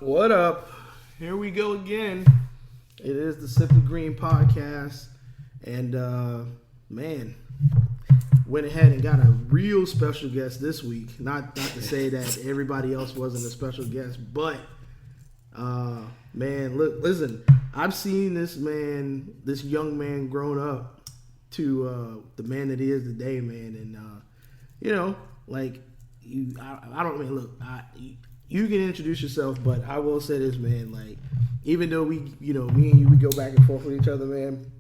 What up? Here we go again. It is the Simply Green podcast. And, man, went ahead and got a real special guest this week. Not to say that everybody else wasn't a special guest, but, man, listen, I've seen this young man grown up to the man that he is today, man. And, you can introduce yourself, but I will say this, man, like, even though me and you, we go back and forth with each other, man,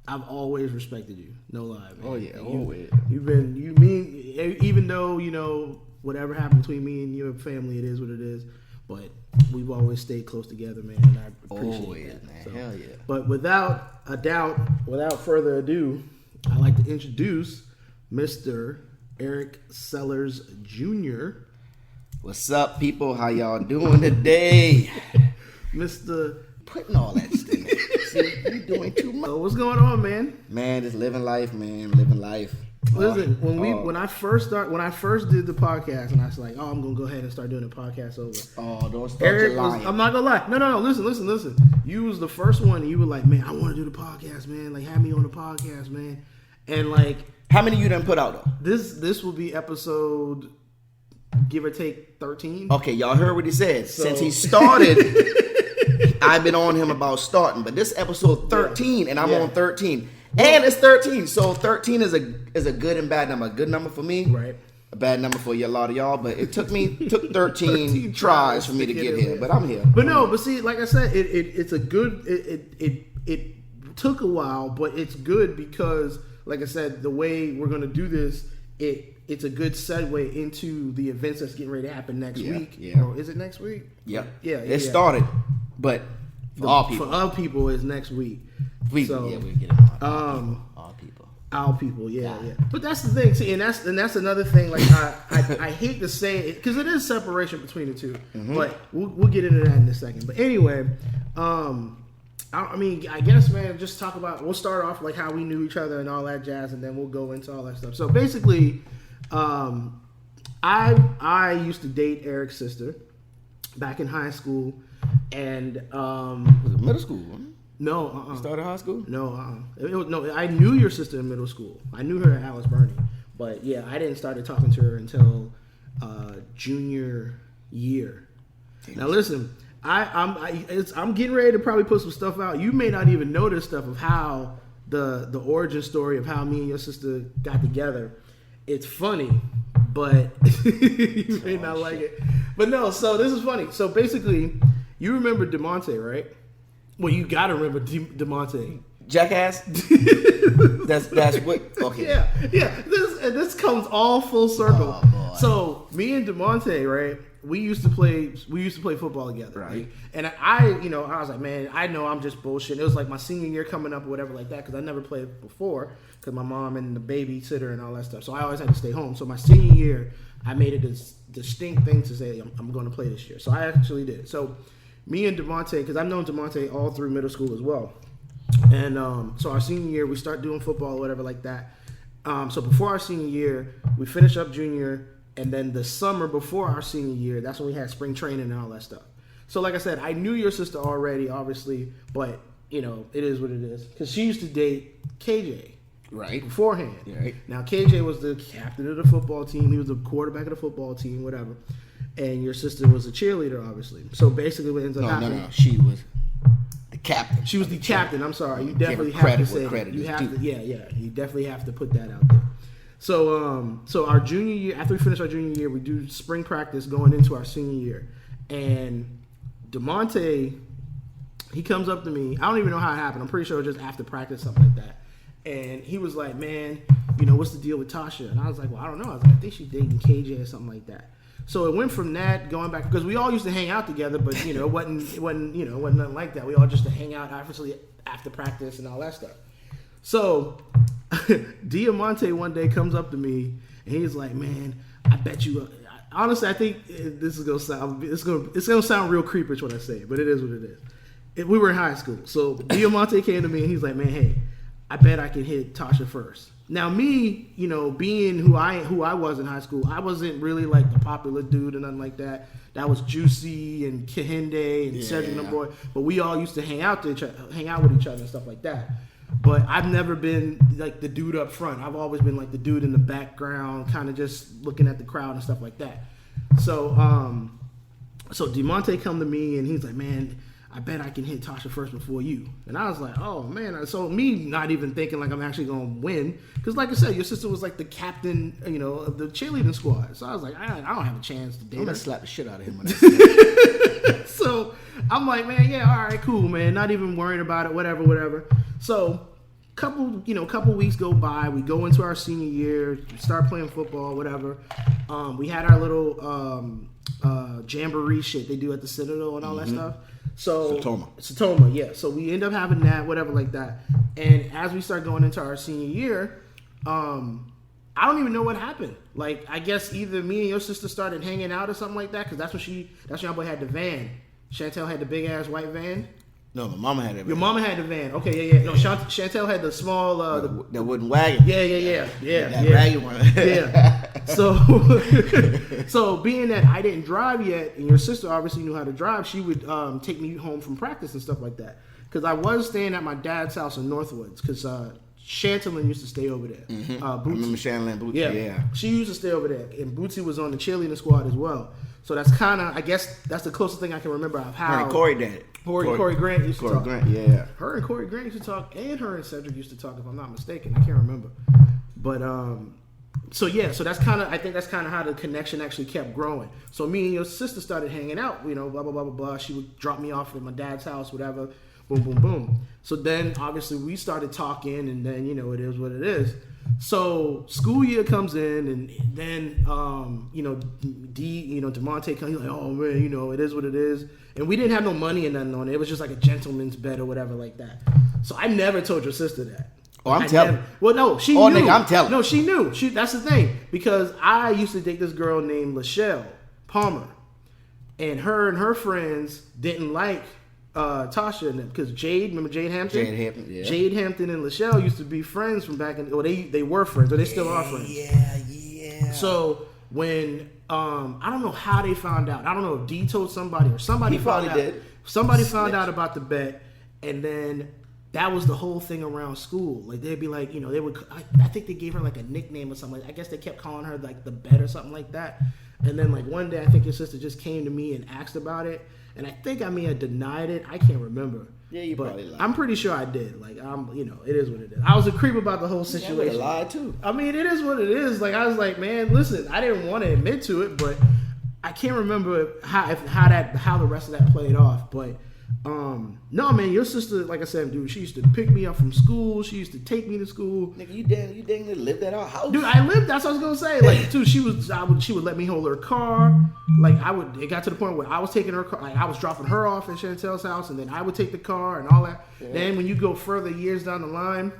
I've always respected you. No lie, man. Oh, yeah, always. Even though, whatever happened between me and your family, it is what it is, but we've always stayed close together, man, and I appreciate that. Man. So, hell yeah. But without further ado, I'd like to introduce Mr. Eric Sellers Jr. What's up, people? How y'all doing today? Mr. Putting all that stuff. See, you doing too much. What's going on, man? Man, just living life, man. Living life. Listen, when I first did the podcast, and I was like, oh, I'm gonna go ahead and start doing the podcast over. Oh, don't start Eric your lying. I'm not gonna lie. No. Listen. You was the first one, and you were like, man, I want to do the podcast, man. Like, have me on the podcast, man. And like, how many you done put out though? This will be episode, give or take, 13. Okay, y'all heard what he said. So, since he started, I've been on him about starting, but this episode 13, and I'm on 13, and it's 13. So 13 is a good and bad number. A good number for me, right? A bad number for a lot of y'all, but it took 13 tries for me to get here, but I'm here. But see, like I said, it's a good. It took a while, but it's good because, like I said, the way we're gonna do this, it's a good segue into the events that's getting ready to happen next week. Yeah. Or is it next week? Yep. Yeah. It started, but for all people is next week. We get it. All people. Our people, yeah. But that's the thing. See, and that's another thing. Like I hate to say it because it is separation between the two. Mm-hmm. But we'll get into that in a second. But anyway, I guess, man, just talk about. We'll start off like how we knew each other and all that jazz, and then we'll go into all that stuff. So basically, I used to date Eric's sister back in high school, and was it middle school? Huh? No, You started high school? No, no. I knew your sister in middle school. I knew her at Alice Burney, but yeah, I didn't start talking to her until junior year. Now listen, I'm getting ready to probably put some stuff out. You may not even know this stuff of how the origin story of how me and your sister got together. It's funny, but you may not like it. But no, so this is funny. So basically, you remember DeMonte, right? Well, you gotta remember DeMonte. Jackass? That's what. Okay. Yeah. This comes all full circle. Oh, so me and DeMonte, right? We used to play football together, right? And I was like, man, I know I'm just bullshit. It was like my senior year coming up or whatever like that because I never played before because my mom and the babysitter and all that stuff. So I always had to stay home. So my senior year, I made it a distinct thing to say I'm going to play this year. So I actually did. So me and DeMonte, because I've known DeMonte all through middle school as well. And so our senior year, we start doing football or whatever like that. So before our senior year, we finish up junior. And then the summer before our senior year, that's when we had spring training and all that stuff. So like I said, I knew your sister already, obviously. But, it is what it is. Because she used to date KJ. Right. Beforehand. Right. Now, KJ was the captain of the football team. He was the quarterback of the football team, whatever. And your sister was a cheerleader, obviously. So basically what ends up happening... No. She was the captain. She was the captain. I'm sorry. You definitely have to say that. You have to, you definitely have to put that out there. So our junior year, after we finish our junior year, we do spring practice going into our senior year. And DeMonte, he comes up to me. I don't even know how it happened. I'm pretty sure it was just after practice, something like that. And he was like, man, what's the deal with Tasha? And I was like, well, I don't know. I was like, I think she's dating KJ or something like that. So it went from that going back because we all used to hang out together, but it wasn't nothing like that. We all just to hang out after practice and all that stuff. So Diamante one day comes up to me and he's like, "Man, I bet you." Honestly, I think this is gonna sound it's gonna sound real creepish when I say it, but it is what it is. We were in high school, so Diamante came to me and he's like, "Man, hey, I bet I can hit Tasha first." Now me, you know, being who I was in high school, I wasn't really like the popular dude and nothing like that. That was Juicy and Kehinde and Cedric and the boy. But we all used to hang out with each other and stuff like that. But I've never been like the dude up front. I've always been like the dude in the background, kind of just looking at the crowd and stuff like that. So DeMonte come to me and he's like, man, I bet I can hit Tasha first before you. And I was like, oh, man. So me not even thinking like I'm actually going to win. Because like I said, your sister was like the captain, you know, of the cheerleading squad. So I was like, I don't have a chance to date her. I'm going to slap the shit out of him. When I So I'm like, man, yeah, all right, cool, man. Not even worrying about it, whatever. So couple weeks go by. We go into our senior year, start playing football, whatever. We had our little jamboree shit they do at the Citadel and all that stuff. So Satoma, yeah. So we end up having that, whatever, like that. And as we start going into our senior year, I don't even know what happened. Like, I guess either me and your sister started hanging out or something like that, because that's when your boy had the van. Chantel had the big ass white van. No, my mama had that van. Your mama had the van. Okay, yeah. No, Chantel had the small the wooden wagon. Yeah. That ragged one. Yeah. So being that I didn't drive yet, and your sister obviously knew how to drive, she would take me home from practice and stuff like that. Because I was staying at my dad's house in Northwoods, because Chantelin used to stay over there. Mm-hmm. I remember Chantelin Bootsy. Yeah, she used to stay over there, and Bootsy was on the cheerleading squad as well. So that's kind of, I guess, that's the closest thing I can remember of how. And Corey did it. Corey Grant used to talk. Grant, yeah. Her and Corey Grant used to talk, and her and Cedric used to talk, if I'm not mistaken. I can't remember. But, so that's kind of, I think that's kind of how the connection actually kept growing. So me and your sister started hanging out, you know, blah, blah, blah, blah, blah. She would drop me off at my dad's house, whatever. Boom, boom, boom. So then, obviously, we started talking, and then, you know, it is what it is. So school year comes in, and then, DeMonte comes, he's like, oh, man, you know, it is what it is. And we didn't have no money and nothing on it. It was just like a gentleman's bet or whatever like that. So I never told your sister that. Oh, I'm telling. Well, no, she knew. Nigga, I'm telling. No, she knew. That's the thing. Because I used to date this girl named Lachelle Palmer. And her friends didn't like Tasha and them. Because remember Jade Hampton? Yeah. Jade Hampton and Lachelle used to be friends from back in, they were friends, or they still are friends. Yeah. So when, I don't know how they found out. I don't know if D told somebody or somebody found out. Did. Somebody found out about the bet, and then that was the whole thing around school. Like, they'd be like, you know, they would, I think they gave her like a nickname or something. I guess they kept calling her like the bet or something like that. And then like one day, I think your sister just came to me and asked about it. And I think I may have denied it. I can't remember. Yeah, you probably lied. I'm pretty sure I did. Like, it is what it is. I was a creep about the whole situation. Yeah, I lied too. I mean, it is what it is. Like, I was like, man, listen, I didn't want to admit to it, but I can't remember how the rest of that played off. But no, man, your sister, like I said, dude, she used to pick me up from school. She used to take me to school. Nigga, you dang lived at our house. Dude, I lived. That's what I was gonna say. Like, dude, she would let me hold her car. Like, it got to the point where I was taking her car. Like, I was dropping her off at Chantel's house, and then I would take the car and all that. Yeah. Then when you go further years down the line,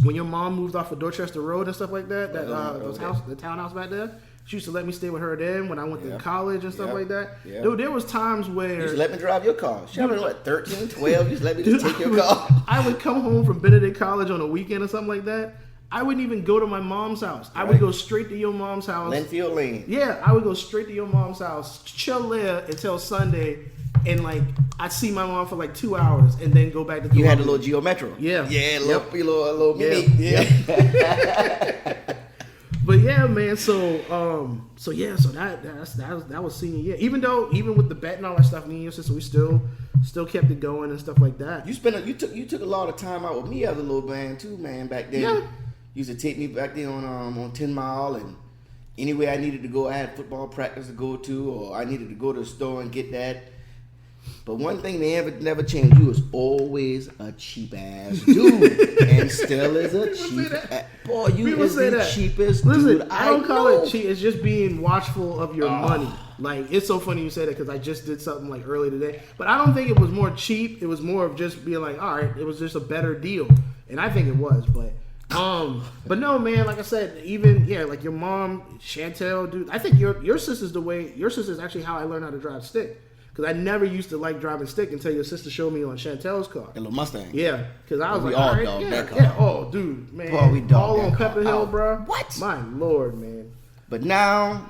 when your mom moved off of Dorchester Road and stuff like that, the townhouse back there. She used to let me stay with her then when I went to college and stuff like that. Yeah. Dude, there was times where... You used to let me drive your car. She was what, 13, 12? You used to let me just take your car. I would come home from Benedict College on a weekend or something like that. I wouldn't even go to my mom's house. I would go straight to your mom's house. Linfield Lane. Yeah, I would go straight to your mom's house, chill there until Sunday, and like I'd see my mom for like 2 hours and then go back to You had a little Geo Metro. Yeah. Yeah, little mini. Yeah. But yeah, man. So that was senior year. Even with the bet and all that stuff, me and your sister, we still kept it going and stuff like that. You took a lot of time out with me as a little man too, man. Back then, you used to take me back there on 10 Mile, and anywhere I needed to go, I had football practice to go to, or I needed to go to the store and get that. But one thing they never changed, you was always a cheap ass dude, and still is a cheap ass. Boy, you is the cheapest dude. I don't call it cheap. It's just being watchful of your money. Like, it's so funny you say that because I just did something like early today. But I don't think it was more cheap. It was more of just being like, all right, it was just a better deal, and I think it was. But no, man. Like I said, like your mom, Chantel, dude. I think your sister's actually how I learned how to drive stick. because I never used to like driving stick until your sister showed me on Chantel's car. A little Mustang. Yeah, because I was we like, all all right, dogged yeah, that car. yeah. Oh, dude, man, Boy, we dogged all that on car Pepper Hill, out. bro. What? My lord, man. But now,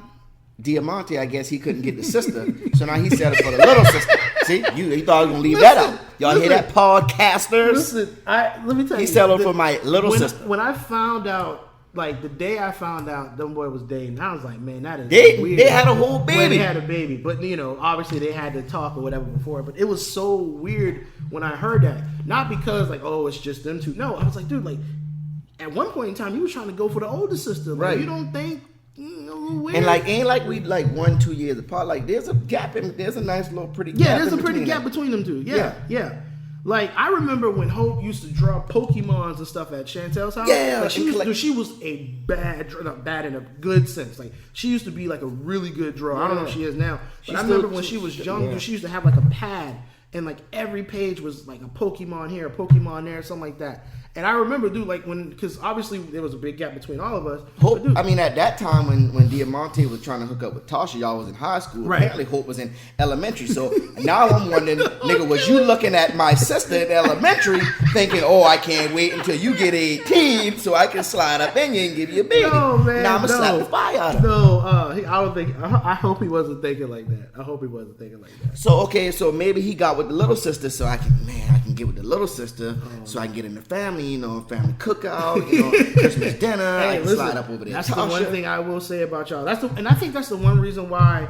Diamante, I guess he couldn't get the sister, so now he settled for the little sister. See, he thought I was gonna leave that out. Y'all hear that, podcasters? Listen, let me tell you, he settled for my little sister. When I found out. Like, the day I found out them boy was dating, I was like, man, that is weird. They had a whole baby. Well, they had a baby. But, you know, obviously they had to talk or whatever before. But it was so weird when I heard that. Not because, like, oh, it's just them two. No, I was like, dude, like, at one point in time, you was trying to go for the older sister. Like, right. You don't think, weird. And, like, ain't like we, like, 1-2 years apart. Like, there's a gap. There's a nice little pretty gap. Yeah, there's a pretty gap between them two. Yeah. Like, I remember when Hope used to draw Pokemons and stuff at Chantel's house. Yeah. Like, she was a not bad in a good sense. Like, she used to be, like, a really good drawer. I don't know if she is now. But I remember when she was young, she used to have, like, a pad. And, like, every page was, like, a Pokemon here, a Pokemon there, something like that. And I remember, dude, like, because obviously there was a big gap between all of us. Hope, dude, I mean, at that time when Diamante was trying to hook up with Tasha, y'all was in high school. Right. Apparently Hope was in elementary. So now I'm wondering, nigga, was you looking at my sister in elementary thinking, oh, I can't wait until you get 18 so I can slide up in you and give you a baby? No, man. Now I'm going to slap the fire out of him. No, I don't think, I hope he wasn't thinking like that. So, okay, so maybe he got with the little sister so I can get with the little sister so I can get in the family, you know, family cookout, you know, Christmas dinner. I can slide up over there. That's the one thing I will say about y'all. And I think that's the one reason why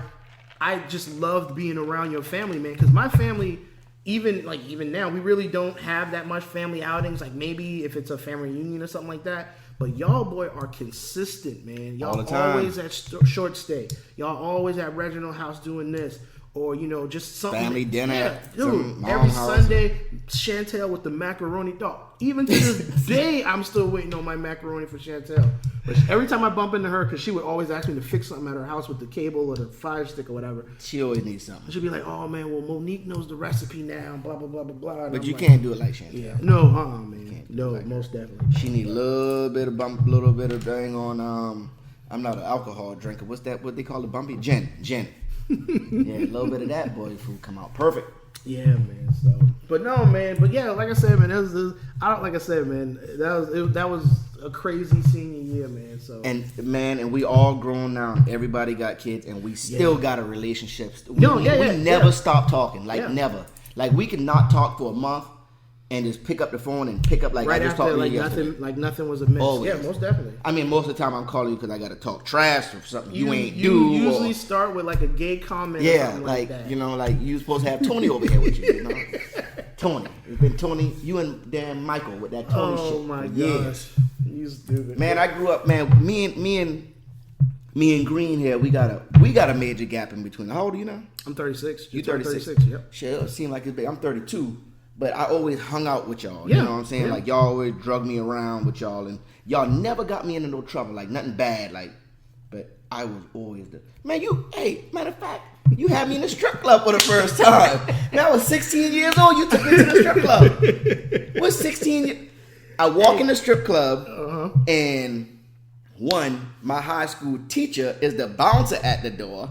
I just loved being around your family, man. Because my family, even now, we really don't have that much family outings. Like maybe if it's a family reunion or something like that. But y'all boy are consistent, man. Y'all all the time. Always at short stay. Y'all always at Reginald House doing this. Or, you know, just something. Family dinner. Yeah, dude, every Sunday, Chantel with the macaroni. Dog, even to this day, I'm still waiting on my macaroni for Chantel. But every time I bump into her, because she would always ask me to fix something at her house with the cable or the fire stick or whatever. She always needs something. She'd be like, oh, man, well, Monique knows the recipe now, blah, blah, blah, blah, blah. And but I'm you like, can't do it like Chantel. Yeah. No, man. No, like most definitely. She need a little bit of dang on, I'm not an alcohol drinker. What's that? What they call it? Bumpy? Gin. Yeah, a little bit of that boy food come out perfect. Yeah, man. So, but no, man. But yeah, like I said, man. That was a crazy senior year, man. So and we all grown now. Everybody got kids, and we still got a relationship. We never stop talking. Never. Like we can not talk for a month. And just pick up the phone and pick up like right I just after, talked to you yesterday. nothing was amiss. Always. Yeah, most definitely. I mean, most of the time I'm calling you because I got to talk trash or something you ain't you do. You usually start with like a gay comment. Yeah, or something like that. You know, like you supposed to have Tony over here with you. You know, Tony. It's been Tony. You and Dan Michael with that Tony shit. Oh my gosh, you stupid. Man, I grew up. Man, me and Green here. We got a major gap in between. How old are you now? I'm 36. You 36? Yep. Shit, it seemed like it's big. I'm 32. But I always hung out with y'all. Yeah, you know what I'm saying? Yeah. Like, y'all always drug me around with y'all. And y'all never got me into no trouble. Like, nothing bad. Like, but I was always the... Man, matter of fact, you had me in the strip club for the first time. Man, I was 16 years old. You took me to the strip club. What's 16 years... I walk in the strip club, and... my high school teacher is the bouncer at the door,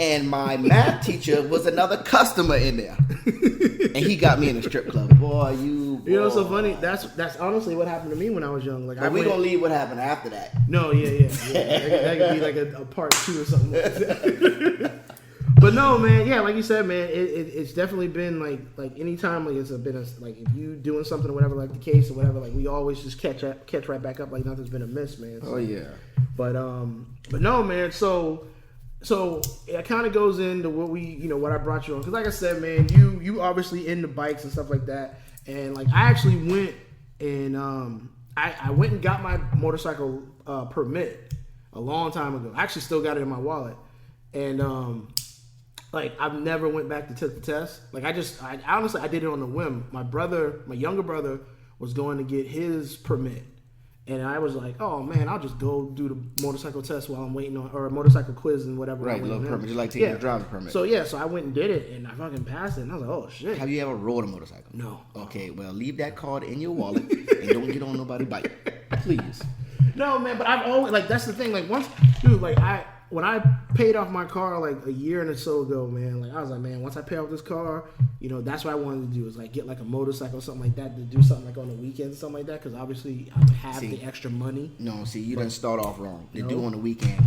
and my math teacher was another customer in there, and he got me in the strip club. Boy, you know what's so funny? That's honestly what happened to me when I was young. Like, we gonna leave what happened after that. No, yeah. That could be like a part 2 or something like that. But no, man, yeah, like you said, man, it's definitely been like anytime like it's been like if you doing something or whatever, like the case or whatever, like we always just catch right back up like nothing's been amiss, man. So, oh yeah. But no, man. So it kind of goes into what I brought you on, because like I said, man, you obviously into bikes and stuff like that, and like I actually went and I went and got my motorcycle permit a long time ago. I actually still got it in my wallet, and like I've never went back to take the test. Like I honestly did it on a whim. My younger brother was going to get his permit. And I was like, oh man, I'll just go do the motorcycle test while I'm waiting on, or a motorcycle quiz and whatever. Right, little permit, just like taking a driver's permit. So I went and did it, and I fucking passed it, and I was like, oh shit. Have you ever rode a motorcycle? No. Okay, well, leave that card in your wallet and don't get on nobody's bike, please. No, man, but I've always, like, that's the thing, like, once, dude, like, when I paid off my car like a year and so ago, man, like I was like, man, once I pay off this car, you know, that's what I wanted to do is like get like a motorcycle or something like that to do something like on the weekends or something like that, because obviously I have the extra money. No, see, you didn't start off wrong. They do on the weekend.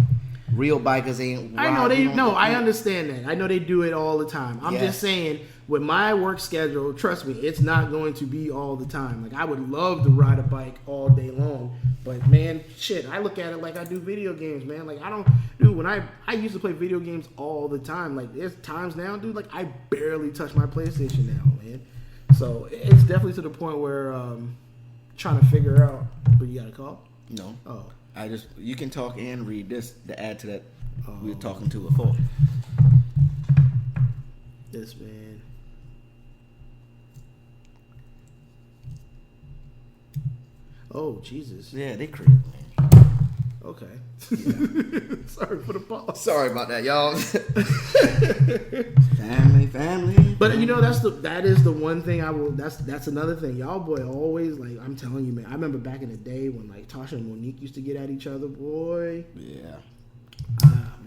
Real bikers ain't. I know they. No, I understand that. I know they do it all the time. I'm just saying, with my work schedule, trust me, it's not going to be all the time. Like I would love to ride a bike all day long, but man, shit, I look at it like I do video games, man. Like I don't, dude. When I used to play video games all the time. Like there's times now, dude. Like I barely touch my PlayStation now, man. So it's definitely to the point where trying to figure out. But you got a call? No. Oh. You can talk and read this to add to that we were talking to before. This man. Oh, Jesus. Yeah, they creative, man. Okay. Sorry for the pause. Sorry about that, y'all. Family. But you know, that is the one thing I will. That's another thing. Y'all boy always like. I'm telling you, man. I remember back in the day when like Tasha and Monique used to get at each other, boy. Yeah.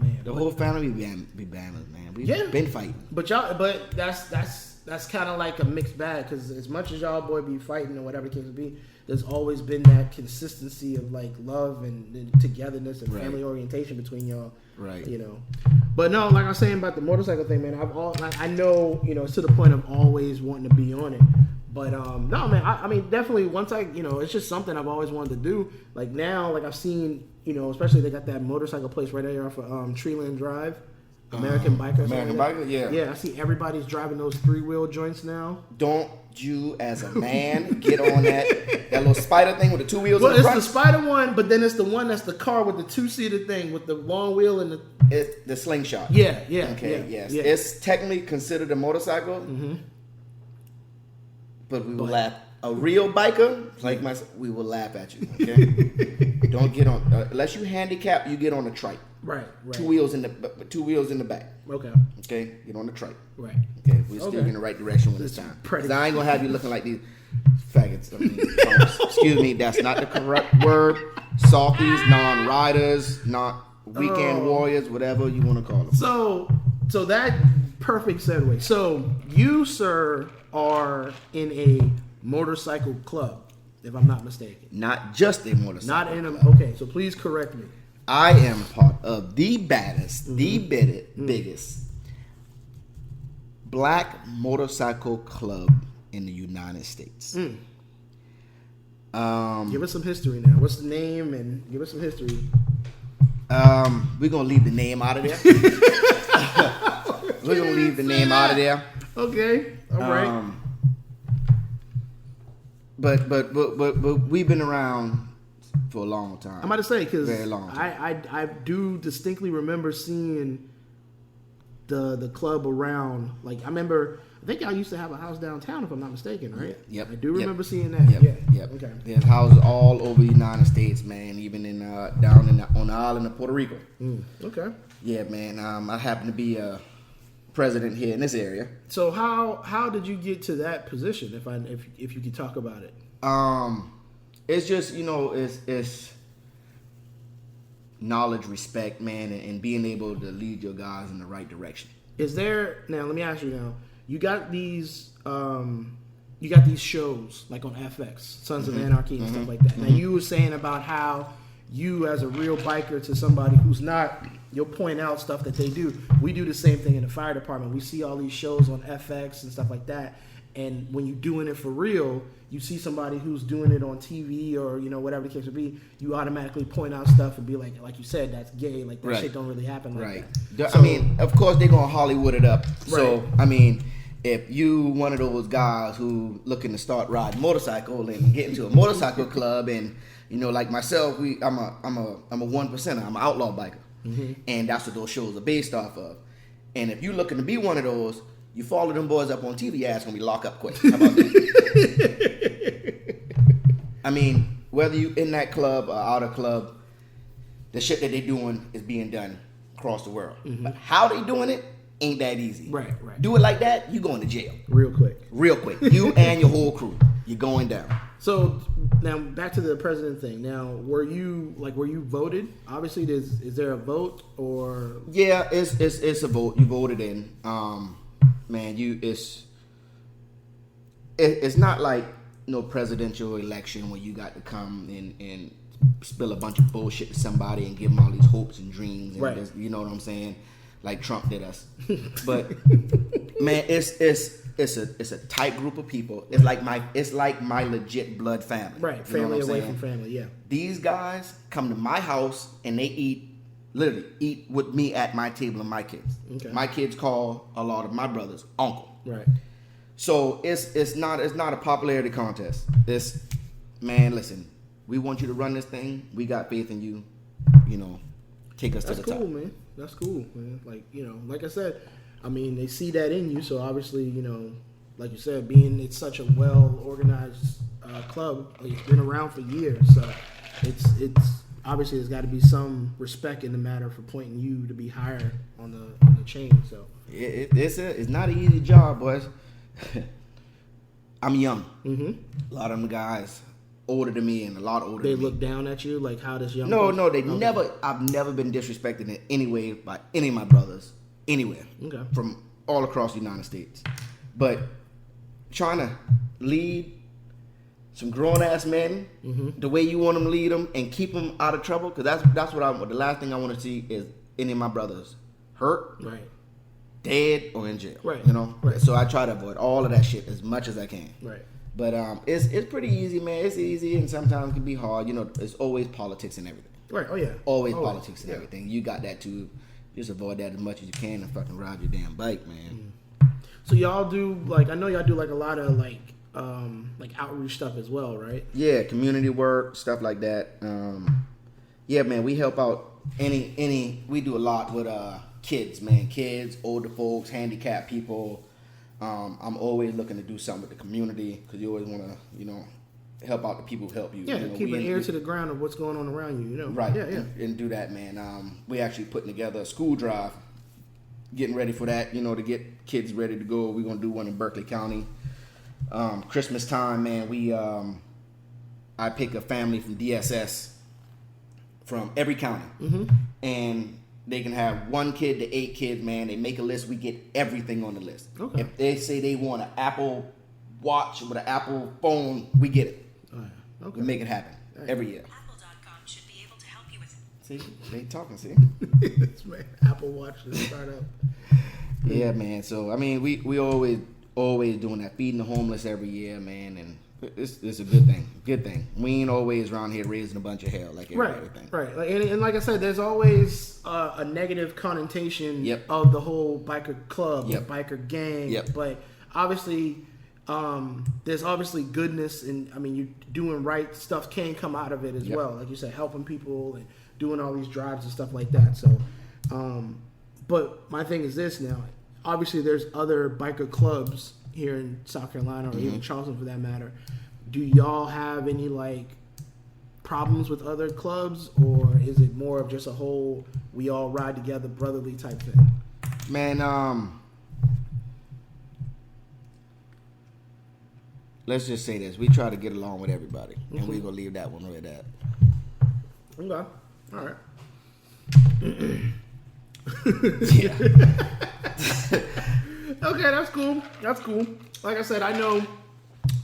Man. The whole family be banners, man. We've been fighting. But that's kind of like a mixed bag, because as much as y'all boy be fighting or whatever the case may be, there's always been that consistency of like love and togetherness and family orientation between y'all. Right. You know. But no, like I was saying about the motorcycle thing, man, I know, you know, it's to the point of always wanting to be on it. But no, man, I mean, definitely once it's just something I've always wanted to do. Like now, like I've seen, you know, especially they got that motorcycle place right there off of Treeland Drive. American Biker. American Biker, yeah. Yeah, I see everybody's driving those 3-wheel joints now. Don't you, as a man, get on that little spider thing with the 2 wheels? Well, it's the spider one, but then it's the one that's the car with the 2-seater thing with the long wheel and the slingshot. Yeah. Okay, yes. Yeah. It's technically considered a motorcycle, but we will laugh. A real biker, like myself, we will laugh at you, okay? Don't get on, unless you handicap, you get on the trike. Right. 2 wheels in the back. Okay. Get on the trike. Right. Okay, we're still in the right direction when it's time. Because I ain't gonna have you looking like these faggots. I mean, excuse me, that's not the correct word. Softies, non-riders, not weekend warriors, whatever you want to call them. So that perfect segue. So you, sir, are in a motorcycle club, if I'm not mistaken. Not just a motorcycle. club. Okay, so please correct me. I am part of the baddest, the biggest black motorcycle club in the United States. Give us some history now. What's the name? And give us some history. We're gonna leave the name out of there. We're gonna leave the name out of there. Okay, all right. But we've been around for a long time. I'm about to say, because very long time. I do distinctly remember seeing the club around. Like I think y'all used to have a house downtown, if I'm not mistaken, right? Yep. I do remember seeing that. Yep. Okay. There's houses all over the United States, man. Even in down on the island of Puerto Rico. Okay. Yeah, man. I happen to be a president here in this area. So how did you get to that position? If you could talk about it. It's just, you know, it's knowledge, respect, man, and being able to lead your guys in the right direction. Is there now? Let me ask you now. You got these shows like on FX, Sons of Anarchy and stuff like that. Now you were saying about how you, as a real biker, to somebody who's not, you'll point out stuff that they do. We do the same thing in the fire department. We see all these shows on FX and stuff like that. And when you're doing it for real, you see somebody who's doing it on TV or, you know, whatever the case may be, you automatically point out stuff and be like you said, that's gay. Like, that shit don't really happen like that. So, I mean, of course, they're going to Hollywood it up. So, I mean, if you one of those guys who looking to start riding motorcycle and get into a motorcycle club, and, you know, like myself, I'm a 1%er. I'm an outlaw biker. And that's what those shows are based off of. And if you're looking to be one of those, you follow them boys up on TV, your ass gonna be locked up quick. How about that? I mean, whether you in that club or out of club, the shit that they doing is being done across the world. But how they doing it ain't that easy. Right. Do it like that, you going to jail. Real quick. You and your whole crew, you're going down. So now back to the president thing. Now, were you voted? Obviously, is there a vote or? Yeah, it's a vote. You voted in. Man, it's not like no presidential election where you got to come and spill a bunch of bullshit to somebody and give them all these hopes and dreams. And right. You know what I'm saying? Like Trump did us. But man, it's a tight group of people. It's like my legit blood family. Right, family away from family. Yeah. These guys come to my house and they literally eat with me at my table and my kids. Okay. My kids call a lot of my brothers uncle. Right. So it's not a popularity contest. Man, listen, we want you to run this thing. We got faith in you. You know, take us to the top. That's cool, man. That's cool, man. Like I said, I mean, they see that in you. So obviously, like you said, it's such a well organized club. It's been around for years, so it's obviously there's got to be some respect in the matter for pointing you to be higher on the chain. So it's not an easy job, boys. I'm young. Mm-hmm. A lot of them guys older than me and a lot older. They than me. look down at you like how this young. No, they never. I've never been disrespected in any way by any of my brothers anywhere. Okay. From all across the United States, but trying to lead some grown ass men the way you want them to lead them and keep them out of trouble, because that's what the last thing I want to see is any of my brothers hurt, right, dead, or in jail. Right. Right. So I try to avoid all of that shit as much as I can. Right. But it's pretty easy, man. It's easy and sometimes it can be hard. It's always politics and everything. Right. Oh yeah. Always politics and everything. You got that too. Just avoid that as much as you can and fucking ride your damn bike, man. So y'all do I know y'all do a lot of outreach stuff as well, right? Yeah, community work, stuff like that. Yeah, man, we help out we do a lot with kids, man. Kids, older folks, handicapped people. I'm always looking to do something with the community because you always want to, help out the people who help you. Yeah, keep an ear to the ground of what's going on around you, Right. Yeah. And do that, man. We actually putting together a school drive, getting ready for that, to get kids ready to go. We're going to do one in Berkeley County. Christmas time, man, I pick a family from DSS from every county. Mm-hmm. And they can have 1 kid to 8 kids, man. They make a list. We get everything on the list. Okay. If they say they want an Apple Watch with an Apple phone, we get it. Okay. We make it happen every year. Apple.com should be able to help you with See, they talking, see? Man, Apple Watch to start up. Yeah, man. So, I mean, we always doing that, feeding the homeless every year, man, and it's a good thing. Good thing. We ain't always around here raising a bunch of hell like everybody think. Right. And like I said, there's always a negative connotation Yep. of the whole biker club, Yep. biker gang. Yep. But obviously, there's obviously goodness, and I mean, you doing right stuff can come out of it as Yep. well. Like you said, helping people and doing all these drives and stuff like that. So, but my thing is this now. Obviously, there's other biker clubs here in South Carolina or even Charleston for that matter. Do y'all have any problems with other clubs, or is it more of just a whole we all ride together brotherly type thing? Man, let's just say this. We try to get along with everybody, and we're going to leave that one where that. Okay. All right. Yeah. Okay, that's cool. That's cool. Like I said, I know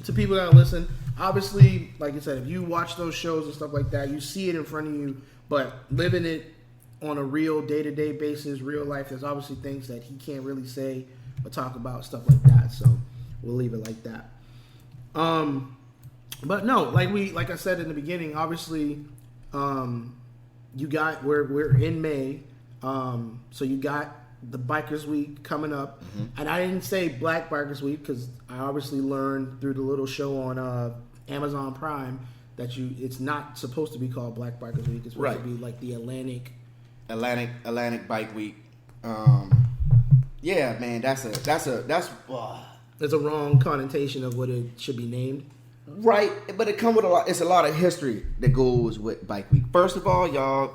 to people that listen, obviously, like you said, if you watch those shows and stuff like that, you see it in front of you, but living it on a real day-to-day basis, real life, there's obviously things that he can't really say or talk about, stuff like that. So we'll leave it like that. But no, like I said in the beginning, obviously, we're in May, so you got the Bikers Week coming up, and I didn't say Black Bikers Week because I obviously learned through the little show on Amazon Prime that it's not supposed to be called Black Bikers Week. It's supposed to be like the Atlantic Bike Week. Yeah, man, that's There's a wrong connotation of what it should be named. Right, but it comes with it's a lot of history that goes with Bike Week. First of all, y'all,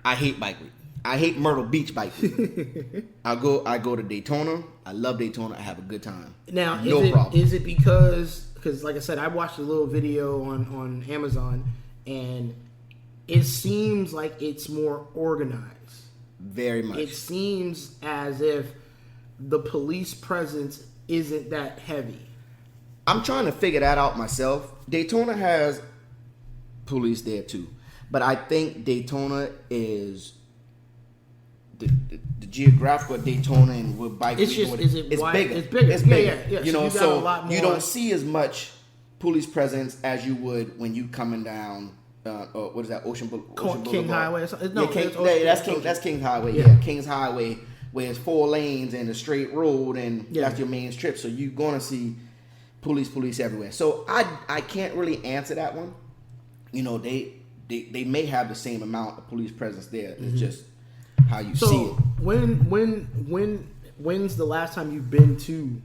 I hate Bike Week. I hate Myrtle Beach Bike Week. I go to Daytona. I love Daytona. I have a good time. Now, problem. Is it because because like I said, I watched a little video on Amazon, and it seems like it's more organized. Very much. It seems as if the police presence isn't that heavy. I'm trying to figure that out myself. Daytona has police there too, but I think Daytona is the geographical Daytona and with bike. It's just it's bigger. It's bigger. It's bigger. Yeah. You know, you got so a lot more. you don't see as much police presence as you would when you coming down. What is that? Ocean Boulevard? King Highway. Or something. No, yeah, that's King's Highway. Yeah. King's Highway, where it's 4 lanes and a straight road, and that's your main strip. So you're gonna see police everywhere. So I can't really answer that one. You know, they may have the same amount of police presence there. It's just how you see it. When's the last time you've been to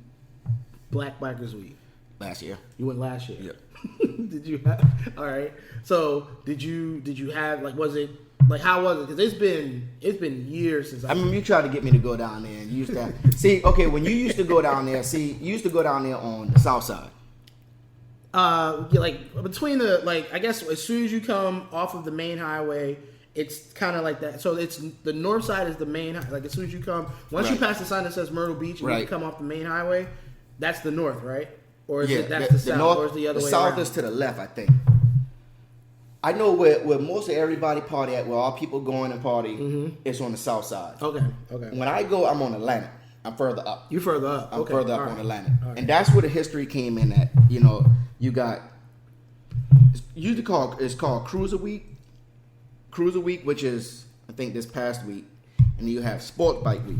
Black Bikers Week? Last year. You went last year. Yep. Did you have? All right. So did you have like? Was it like? How was it? Because it's been years since. I remember you tried to get me to go down there, and you used to see. Okay, when you used to go down there, you used to go down there on the south side. Yeah, like between the I guess as soon as you come off of the main highway, it's kind of like that. So it's the north side is the main. Like as soon as you come, once you pass the sign that says Myrtle Beach, and you come off the main highway, that's the north, right? Or is it that's the south, north, or is the other way south around? is to the left, I think. I know where most of everybody party at, where all people going and party, it's on the south side. Okay. When I go, I'm on Atlantic. I'm further up. You further up. I'm further up on Atlantic. Right. And that's where the history came in at. You know, you got, it's called Cruiser Week. Cruiser Week, which is, I think, this past week. And then you have Sport Bike Week.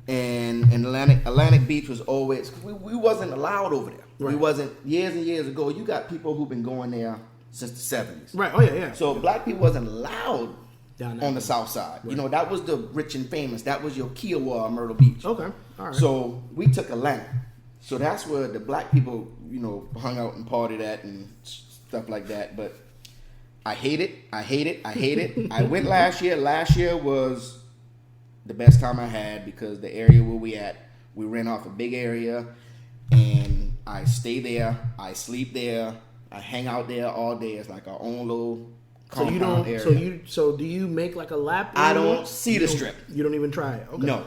And Atlantic Beach was always, we wasn't allowed over there. Right. We wasn't, years and years ago, you got people who've been going there since the 70s. Right. Oh yeah. So black people wasn't allowed down on the south side. Right. You know, that was the rich and famous. That was your Kiowa, Myrtle Beach. Okay. All right. So we took Atlantic. So that's where the black people, you know, hung out and partied at and stuff like that. But I hate it. I went last year. Last year was the best time I had because the area where we at, we rent off a big area and I stay there. I sleep there. I hang out there all day. It's like our own little compound area. So do you make like a lap? I don't see the strip. You don't even try it. Okay. No.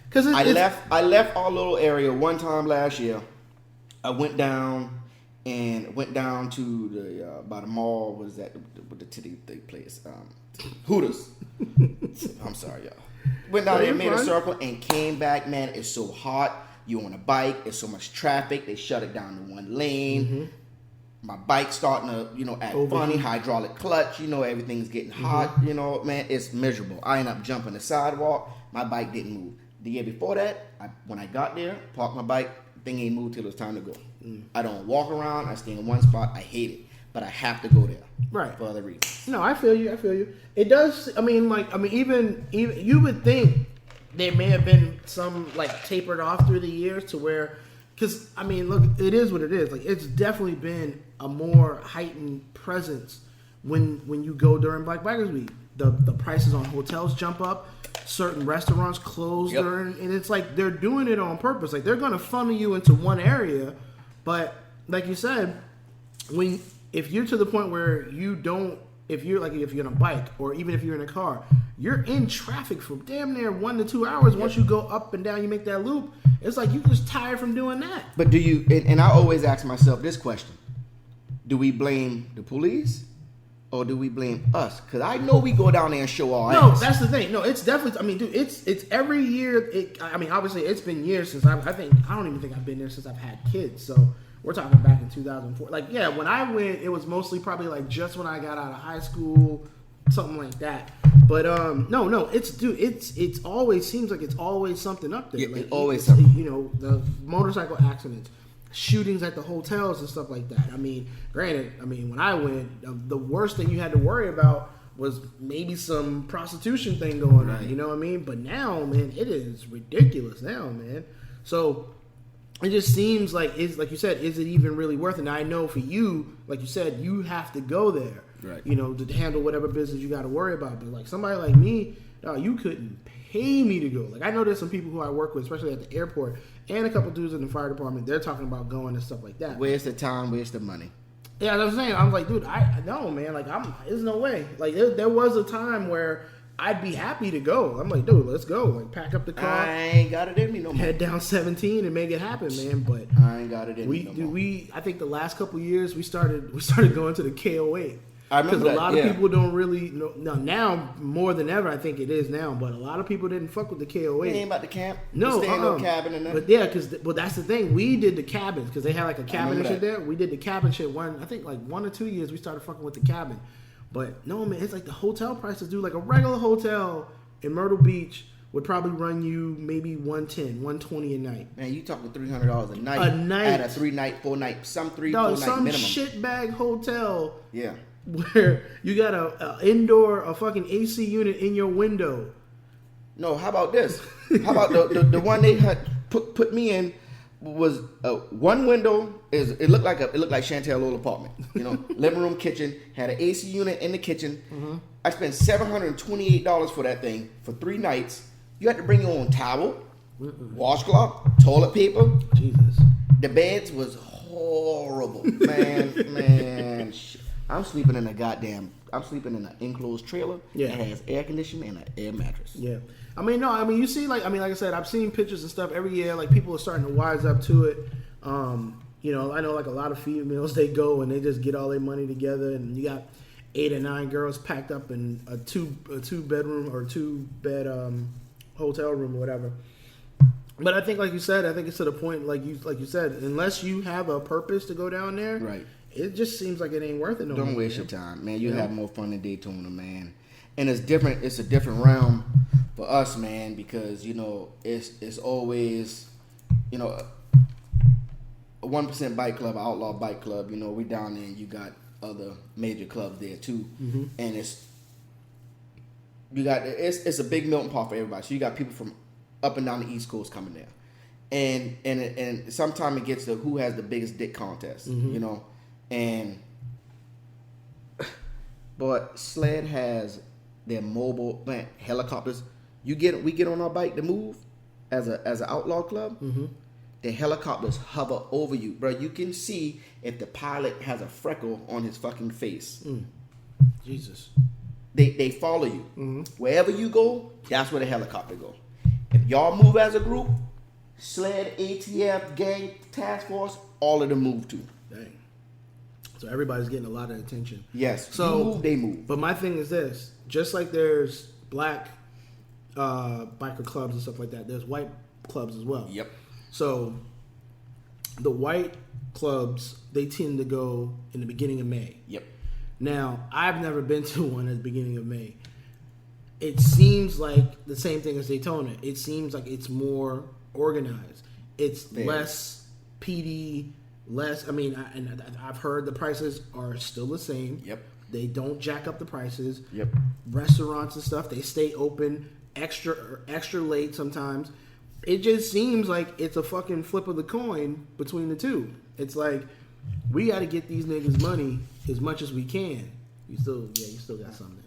Because I left our little area one time last year. I went down to the by the mall. What is that? The titty place? Hooters. I'm sorry, y'all. Went down there, made a circle, and came back. Man, it's so hot. You on a bike. It's so much traffic. They shut it down to one lane. Mm-hmm. My bike's starting to, act funny. Hydraulic clutch. Everything's getting hot. Man, it's miserable. I end up jumping the sidewalk. My bike didn't move. The year before that, when I got there, parked my bike, thing ain't moved till it was time to go. I don't walk around. I stay in one spot. I hate it, but I have to go there, right? For other reasons. No, I feel you. It does. Even you would think there may have been some tapered off through the years to where, because look, it is what it is. It's definitely been a more heightened presence when you go during Black Bikers Week. The prices on hotels jump up. Certain restaurants close during, and it's like they're doing it on purpose. Like they're going to funnel you into one area, but like you said, if you're to the point where you don't, if you're on a bike or even if you're in a car, you're in traffic for damn near 1 to 2 hours. Once you go up and down, you make that loop. It's like you're just tired from doing that. But do you? And I always ask myself this question: do we blame the police? Or do we blame us? Because I know we go down there and show our ass. No, that's the thing. No, it's definitely. It's every year. Obviously, it's been years since I don't even think I've been there since I've had kids. So we're talking back in 2004. When I went, it was mostly probably just when I got out of high school, something like that. But no, it's always seems like it's always something up there. Yeah, it's always something. The motorcycle accidents. Shootings at the hotels and stuff like that. Granted, when I went, the worst thing you had to worry about was maybe some prostitution thing going on. You know what I mean? But now, man, it is ridiculous now, man. So it just seems like you said, is it even really worth it? Now, I know for you, like you said, you have to go there, right? To handle whatever business you got to worry about. But somebody like me, dog, you couldn't pay me to go. Like, I know there's some people who I work with, especially at the airport, and a couple dudes in the fire department. They're talking about going and stuff like that. Where's the time? Where's the money? Yeah, that's what I'm saying. I was like, dude, I no, man. Like, there's no way. Like, there was a time where I'd be happy to go. I'm like, dude, let's go. Like, pack up the car. I ain't got it in me no more. Head down 17 and make it happen, man. But I ain't got it in me no more. I think the last couple of years we started going to the KO8. I remember because a that, lot yeah. of people don't really know. Now more than ever, I think it is now. But a lot of people didn't fuck with the KO8. We ain't about to camp. No, stay in no cabin and nothing. But yeah, well, that's the thing. We did the cabins because they had like a cabin and shit that. there. We did the cabin shit I think like 1 or 2 years we started fucking with the cabin. But no, man, it's like the hotel prices, dude. Like a regular hotel in Myrtle Beach would probably run you maybe $110, $120 a night. Man, you talking $300 a night? A night at a 3-night, 4-night, some 4 night some minimum. shitbag hotel. Yeah. Where you got a fucking AC unit in your window. No, how about this? How about the one they had put me in was one window it looked like Chantel old apartment. You know, living room, kitchen, had an AC unit in the kitchen. Mm-hmm. I spent $728 for that thing for 3 nights. You had to bring your own towel, washcloth, toilet paper. Jesus. The beds was horrible, man. I'm sleeping in an enclosed trailer that has air conditioning and an air mattress. Yeah. You see, like I said, I've seen pictures and stuff every year. Like, people are starting to wise up to it. You know, I know like a lot of females, they go and they just get all their money together, and you got 8 or 9 girls packed up in a two bedroom or 2 bed hotel room or whatever. But I think, like you said, it's to the point, like you said, unless you have a purpose to go down there, right? It just seems like it ain't worth it no more. Don't waste your time, man. You have more fun in Daytona, man. And it's different. It's a different realm for us, man, because, you know, it's always, you know, a 1% bike club, outlaw bike club. You know, we down there and you got other major clubs there too, and it's a big melting pot for everybody. So you got people from up and down the East Coast coming there, and sometimes it gets to who has the biggest dick contest, you know. And but Sled has their mobile helicopters. We get on our bike to move as an outlaw club. The helicopters hover over you, bro. You can see if the pilot has a freckle on his fucking face. Jesus. They follow you wherever you go. That's where the helicopter go. If y'all move as a group, Sled, ATF, gang, task force, all of them move too. Dang. So everybody's getting a lot of attention. Yes. So you move, they move. But my thing is this: just like there's black biker clubs and stuff like that, there's white clubs as well. Yep. So the white clubs, they tend to go in the beginning of May. Yep. Now, I've never been to one at the beginning of May. It seems like the same thing as Daytona. It seems like it's more organized. It's less PD, less. I've heard the prices are still the same. Yep. They don't jack up the prices. Yep. Restaurants and stuff, they stay open extra late sometimes. It just seems like it's a fucking flip of the coin between the two. It's like, we got to get these niggas money as much as we can. You still got something there.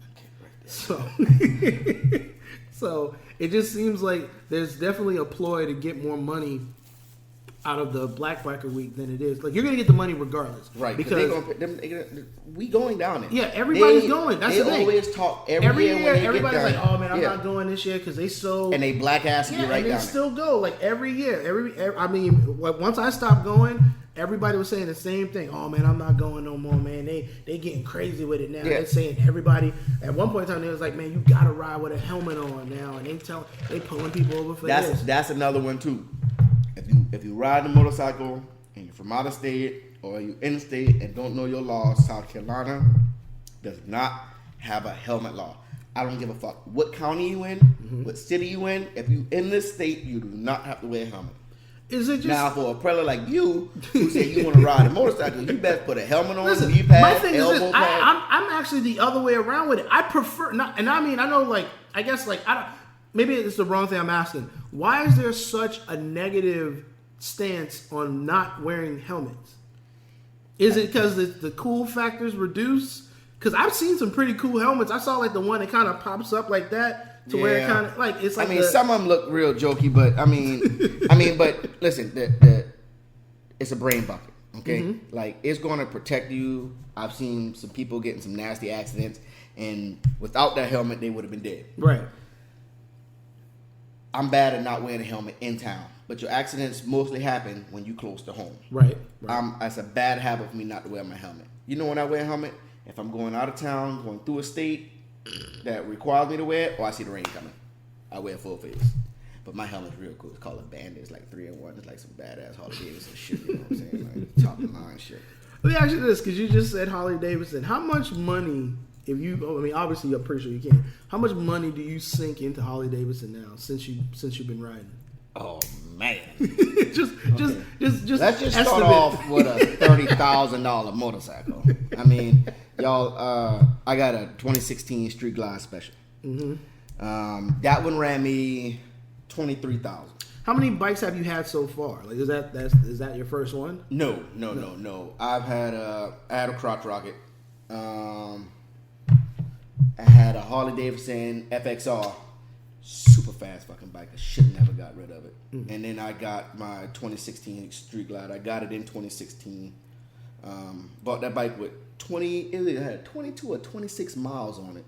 So it just seems like there's definitely a ploy to get more money out of the Black Biker Week than it is. Like, you're gonna get the money regardless, right? Because we going down there. Yeah, everybody's going. That's the thing. They always talk every year. Everybody's like, "Oh man, I'm not going this year because they so." And they black ass me right and down. They still go like every year. Once I stopped going, everybody was saying the same thing. Oh man, I'm not going no more, man. They getting crazy with it now. Yeah. They're saying everybody. At one point in time, they was like, man, you gotta ride with a helmet on now, and they pulling people over for this. That's another one too. If you ride a motorcycle and you're from out of state or you in state and don't know your laws, South Carolina does not have a helmet law. I don't give a fuck what county you in, what city you in. If you in this state, you do not have to wear a helmet. Is it just now for a predator like you who say you want to ride a motorcycle, you best put a helmet on, listen, knee pad, my thing is elbow this, pad. I'm actually the other way around with it. I prefer not, and I know I guess I don't. Maybe it's the wrong thing I'm asking. Why is there such a negative stance on not wearing helmets? Is it because the cool factors reduce? Because I've seen some pretty cool helmets. I saw like the one that kind of pops up like that to where it kind of like it's like. I mean, some of them look real jokey, but I mean, but listen, it's a brain bucket. Okay, like it's going to protect you. I've seen some people getting some nasty accidents, and without that helmet, they would have been dead. Right. I'm bad at not wearing a helmet in town, but your accidents mostly happen when you close to home. Right. It's a bad habit for me not to wear my helmet. You know when I wear a helmet? If I'm going out of town, going through a state that requires me to wear it, or I see the rain coming, I wear full face. But my helmet's real cool. It's called a Bandit. It's like 3-in-1. It's like some badass Harley Davidson shit. You know what I'm saying? Like top of the line shit. Let me ask you this, because you just said Harley Davidson. How much money, obviously I'm pretty sure you can. How much money do you sink into Harley Davidson now since you've been riding? Oh man. just Let's just start off with a $30,000 motorcycle. I mean, y'all, I got a 2016 Street Glide Special. That one ran me $23,000. How many bikes have you had so far? Like, is that your first one? No. I had a crotch rocket. I had a Harley Davidson FXR, super fast fucking bike. I should never got rid of it. And then I got my 2016 Street Glide. I got it in 2016. Bought that bike with it had 22 or 26 miles on it.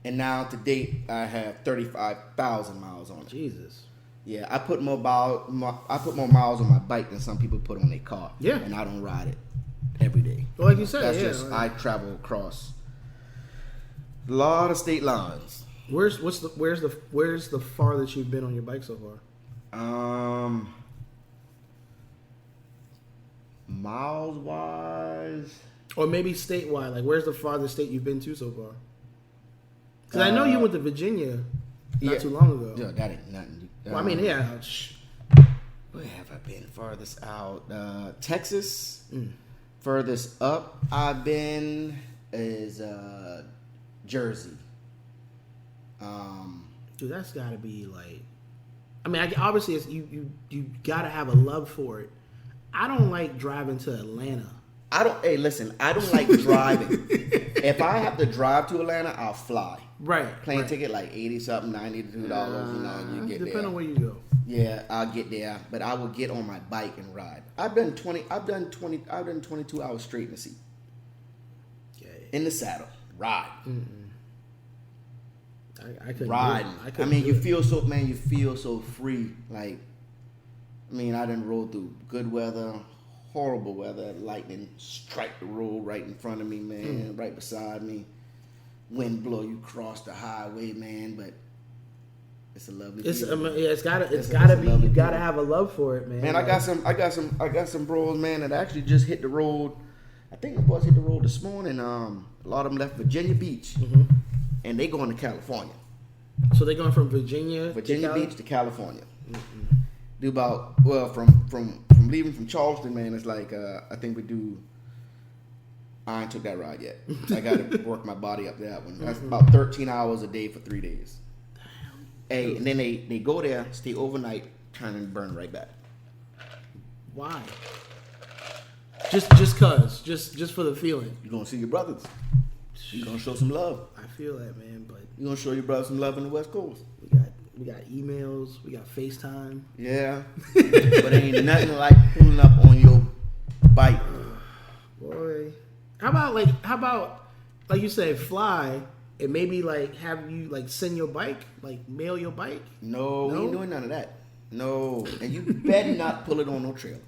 And now to date, I have 35,000 miles on it. Jesus. Yeah, I put more miles on my bike than some people put on their car. Yeah. And I don't ride it every day. Well, like you said, That's just I travel across a lot of state lines. Where's the farthest you've been on your bike so far? Miles wise, or maybe statewide. Like, where's the farthest state you've been to so far? Because I know you went to Virginia not too long ago. Yeah, that ain't nothing. Well, I mean, yeah. Where have I been farthest out? Texas. Furthest up I've been is Jersey. Dude, that's got to be like. I mean, obviously, it's, you got to have a love for it. I don't like driving to Atlanta. Hey, listen, I don't like driving. If I have to drive to Atlanta, I'll fly. Right. Plane ticket like $80-something, $92. You get there. Depending on where you go. Yeah, I'll get there, but I will get on my bike and ride. I've done 22 hours straight in the seat. Yeah. In the saddle, ride. I couldn't ride. I mean, you feel so free. Like, I mean, I done rode through good weather, horrible weather, lightning strike the road right in front of me, man, right beside me. Wind blow you cross the highway, man, but it's a lovely. It's gotta be. You gotta have a love for it, man. Man, I got some bros, man, that actually just hit the road. I think the boys hit the road this morning. A lot of them left Virginia Beach, and they going to California. So they're going from Virginia Beach to California. Do about from leaving from Charleston, man. It's like I think we do. I ain't took that ride yet. I got to work my body up that one. That's about 13 hours a day for 3 days. Damn. Hey, and then they go there, stay overnight, turn and burn right back. Why? Just for the feeling. You're gonna see your brothers. You're gonna show some love. I feel that, man. But you're gonna show your brothers some love in the West Coast. We got emails. We got FaceTime. Yeah, but ain't nothing like pulling up on your bike. Boy. How about like you said, fly and maybe like have you like send your bike, like mail your bike? No, we ain't doing none of that. No, and you better not pull it on no trailer.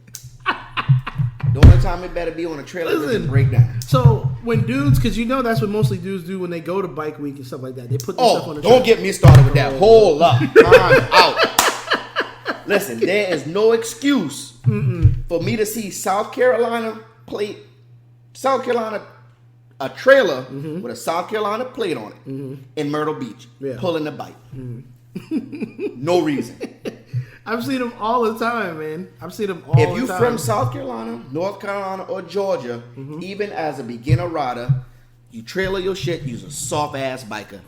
The only time it better be on a trailer is a breakdown. So when dudes, because you know that's what mostly dudes do when they go to bike week and stuff like that, they put their stuff on the trailer. Don't get me started with that. Hold up, I'm out. Listen, there is no excuse for me to see South Carolina, a trailer with a South Carolina plate on it in Myrtle Beach, pulling the bike. No reason. I've seen them all the time, man. If you from South Carolina, North Carolina, or Georgia, even as a beginner rider, you trailer your shit, use a soft ass biker,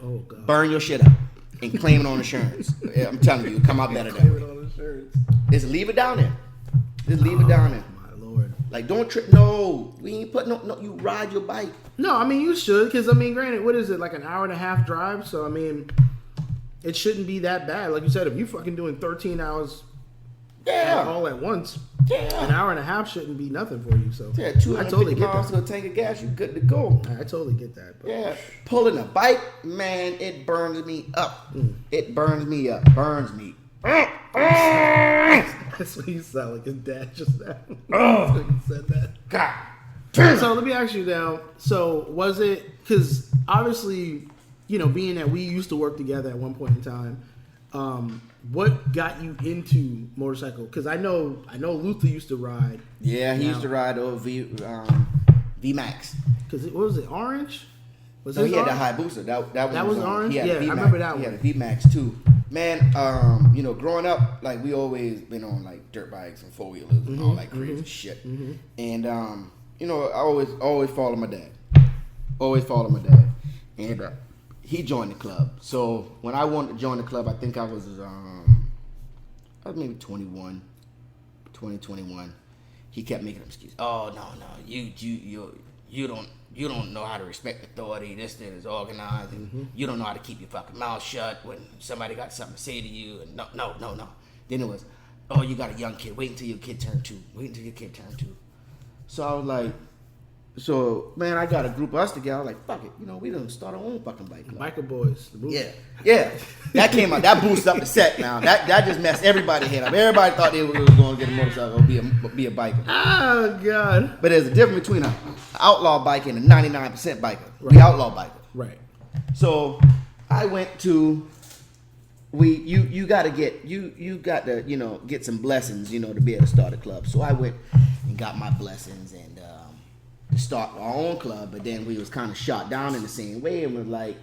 burn your shit up, and claim it on insurance. I'm telling you, come out better that way. Just leave it down there. My Lord. Like, don't trip. No, we ain't put no. You ride your bike. No, I mean you should, because I mean, granted, what is it, like an hour and a half drive? So I mean, it shouldn't be that bad. Like you said, if you fucking doing 13 hours, all at once, an hour and a half shouldn't be nothing for you. So yeah, I totally get miles that. to a tank of gas, you good to go. I totally get that. But. Yeah, pulling a bike, man, it burns me up. It burns me up. Burns me. That's what you sound like his dad just now. That's what he said that. God. So let me ask you now. So was it, because obviously, you know, being that we used to work together at one point in time, what got you into motorcycle? Because I know Luther used to ride. Yeah, he used to ride the old V-Max. Because what was it, orange? Was No, it he had the orange? high booster. That was orange? He had Yeah, a V-Max. I remember that He one. had a V-Max too. Man, you know, growing up, like we always been on like dirt bikes and 4-wheelers and all that crazy shit. And you know, I always follow my dad. Always follow my dad. And he joined the club. So when I wanted to join the club, I think I was maybe 21. He kept making excuses. Oh no, you don't know how to respect authority. This thing is organized, and you don't know how to keep your fucking mouth shut when somebody got something to say to you. And no. Then it was, oh, you got a young kid. Wait until your kid turn 2. So I was like, man, I got a group of us together. Like, fuck it, you know, we done start our own fucking bike club. Biker Boys. Yeah. That came out. That boosted up the set. Now that just messed everybody's head up. Everybody thought they were going to get a motorcycle or be a biker. Oh God. But there's a difference between an outlaw biker and a 99% biker. The outlaw biker. Right. So I went to. You got to you know, get some blessings, you know, to be able to start a club. So I went and got my blessings and to start our own club. But then we was kind of shot down in the same way and was like,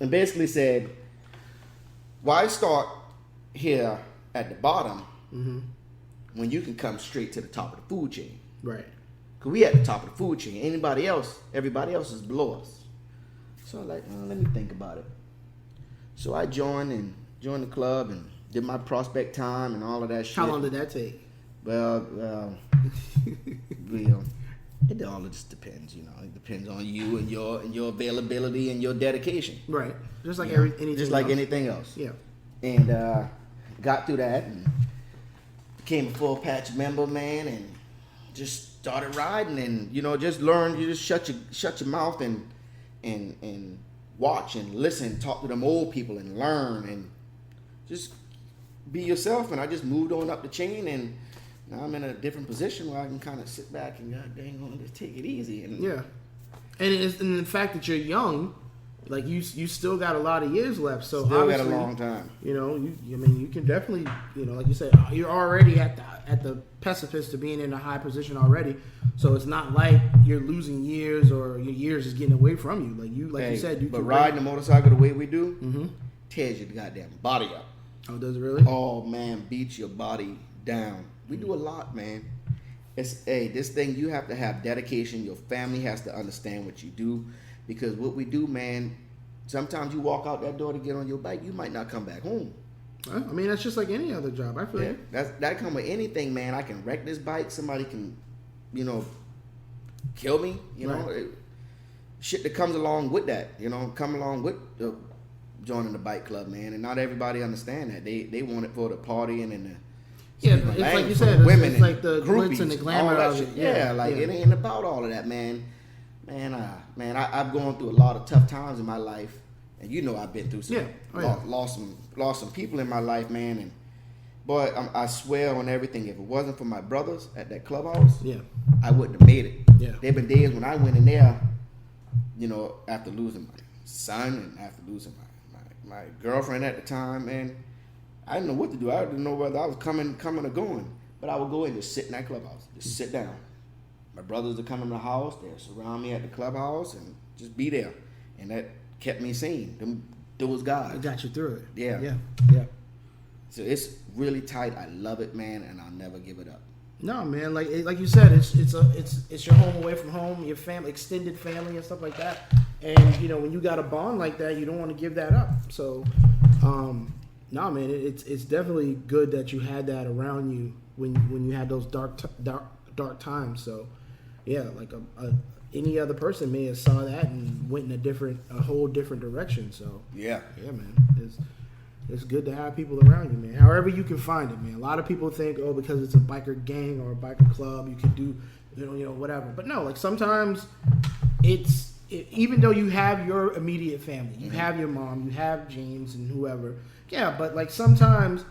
and basically said, why start here at the bottom when you can come straight to the top of the food chain? Right. Because we at the top of the food chain. Everybody else is below us. So I'm like, let me think about it. So I joined the club and did my prospect time and all of that shit. How long did that take? Well, it all just depends, you know. It depends on you and your availability and your dedication. Right. Just like anything else. Yeah. And got through that and became a full patch member, man, and just started riding and, you know, just learn. You just shut your mouth and watch and listen, talk to them old people and learn and just be yourself. And I just moved on up the chain and now I'm in a different position where I can kind of sit back and god dang on, just take it easy. And yeah, and the fact that you're young, like you still got a lot of years left. So still got a long time. You know, you can definitely, you know, like you said, you're already at the precipice to being in a high position already. So it's not like you're losing years or your years is getting away from you. Like you said, you but can riding a motorcycle the way we do tears your goddamn body up. Oh, does it really? Oh man, beats your body down. We do a lot, man. This thing, you have to have dedication. Your family has to understand what you do, because what we do, man, sometimes you walk out that door to get on your bike, you might not come back home. I mean, that's just like any other job. I feel you. That come with anything, man. I can wreck this bike. Somebody can, you know, kill me. You know, shit that comes along with that. You know, come along with joining the bike club, man. And not everybody understand that. They want it for the partying and the. Yeah, it's like you said, it's like the glitz and the glamour of it. It ain't about all of that, man. I've gone through a lot of tough times in my life, and you know I've been through some. Lost some people in my life, man. And boy, I swear on everything, if it wasn't for my brothers at that clubhouse, I wouldn't have made it. Yeah, there've been days when I went in there, you know, after losing my son and after losing my girlfriend at the time, man. I didn't know what to do. I didn't know whether I was coming or going. But I would go and just sit in that clubhouse. Just sit down. My brothers would come in the house. They'd surround me at the clubhouse and just be there. And that kept me sane. Those guys. It got you through it. Yeah. Yeah. So it's really tight. I love it, man, and I'll never give it up. No, man. Like you said, it's your home away from home, your family, extended family, and stuff like that. And you know, when you got a bond like that, you don't want to give that up. So, no, man, it's definitely good that you had that around you when you had those dark dark times. So, yeah, like any other person may have saw that and went in a whole different direction. So, yeah, man, it's good to have people around you, man. However you can find it, man. A lot of people think, oh, because it's a biker gang or a biker club, you can do, whatever. But no, like sometimes even though you have your immediate family, you have your mom, you have James and whoever. Yeah, but like sometimes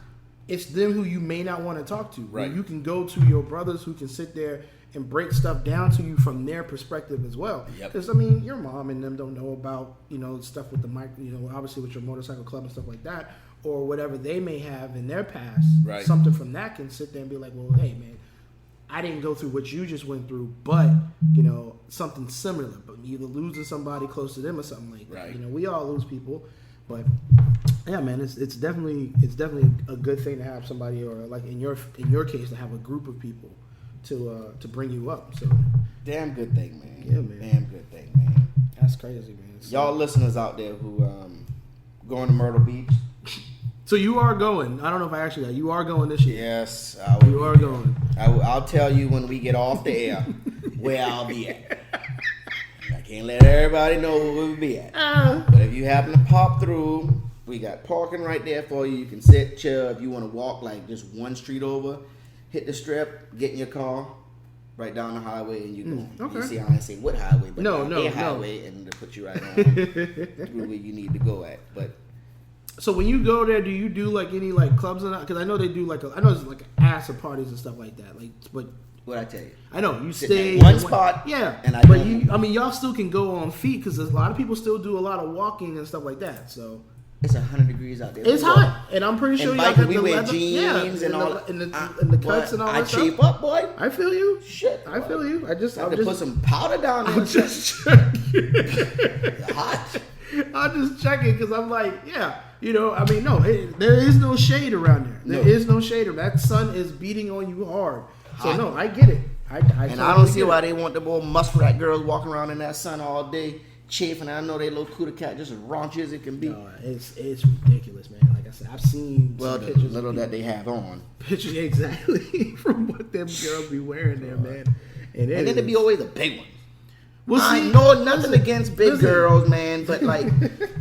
it's them who you may not want to talk to. Right. You can go to your brothers who can sit there and break stuff down to you from their perspective as well. Because, your mom and them don't know about, stuff with the mic, obviously with your motorcycle club and stuff like that, or whatever they may have in their past. Right. Something from that can sit there and be like, well, hey, man, I didn't go through what you just went through, but, something similar, but either losing somebody close to them or something like that. Right. We all lose people, but yeah, man, it's definitely a good thing to have somebody, or like in your case, to have a group of people to bring you up. So damn good thing, man. Yeah, man. Damn good thing, man. That's crazy, man. So, y'all listeners out there who going to Myrtle Beach. So you are going. I don't know if I actually got. You are going this year. Yes, You are going. I'll tell you when we get off the air where I'll be at. I can't let everybody know where we'll be at. But if you happen to pop through, we got parking right there for you. You can sit, chill. If you want to walk like just one street over, hit the strip, get in your car, right down the highway, and you go. Okay. You see how I say what highway, but No. highway, and to put you right on where you need to go at. But so when you go there, do you do like any like clubs or not? Because I know they do I know there's like acid parties and stuff like that. Like, but what I tell you, I know you sit stay in one spot, yeah. and but y'all still can go on feet because a lot of people still do a lot of walking and stuff like that. So it's 100 degrees out there. it's hot, and I'm pretty sure and y'all biking, got we the wear leather, jeans and all, and the cuts and all that I stuff. shape up, boy. I feel you. Shit, I feel you. I have to put some powder down there. I'm just checking. Hot. I'm just checking because I'm like, yeah, no, there is no shade around there. There is no shade. That sun is beating on you hard. So Hot. no, I get it. I don't see why they want the little muskrat girls walking around in that sun all day, chafing. I know they little cootie cat just as raunchy as it can be. No, it's ridiculous, man. Like I said, I've seen Well, the pictures little that they have on. Pictures exactly from what them girls be wearing there, man. And then there be always the big ones. Well, I know nothing against big girls, man, but like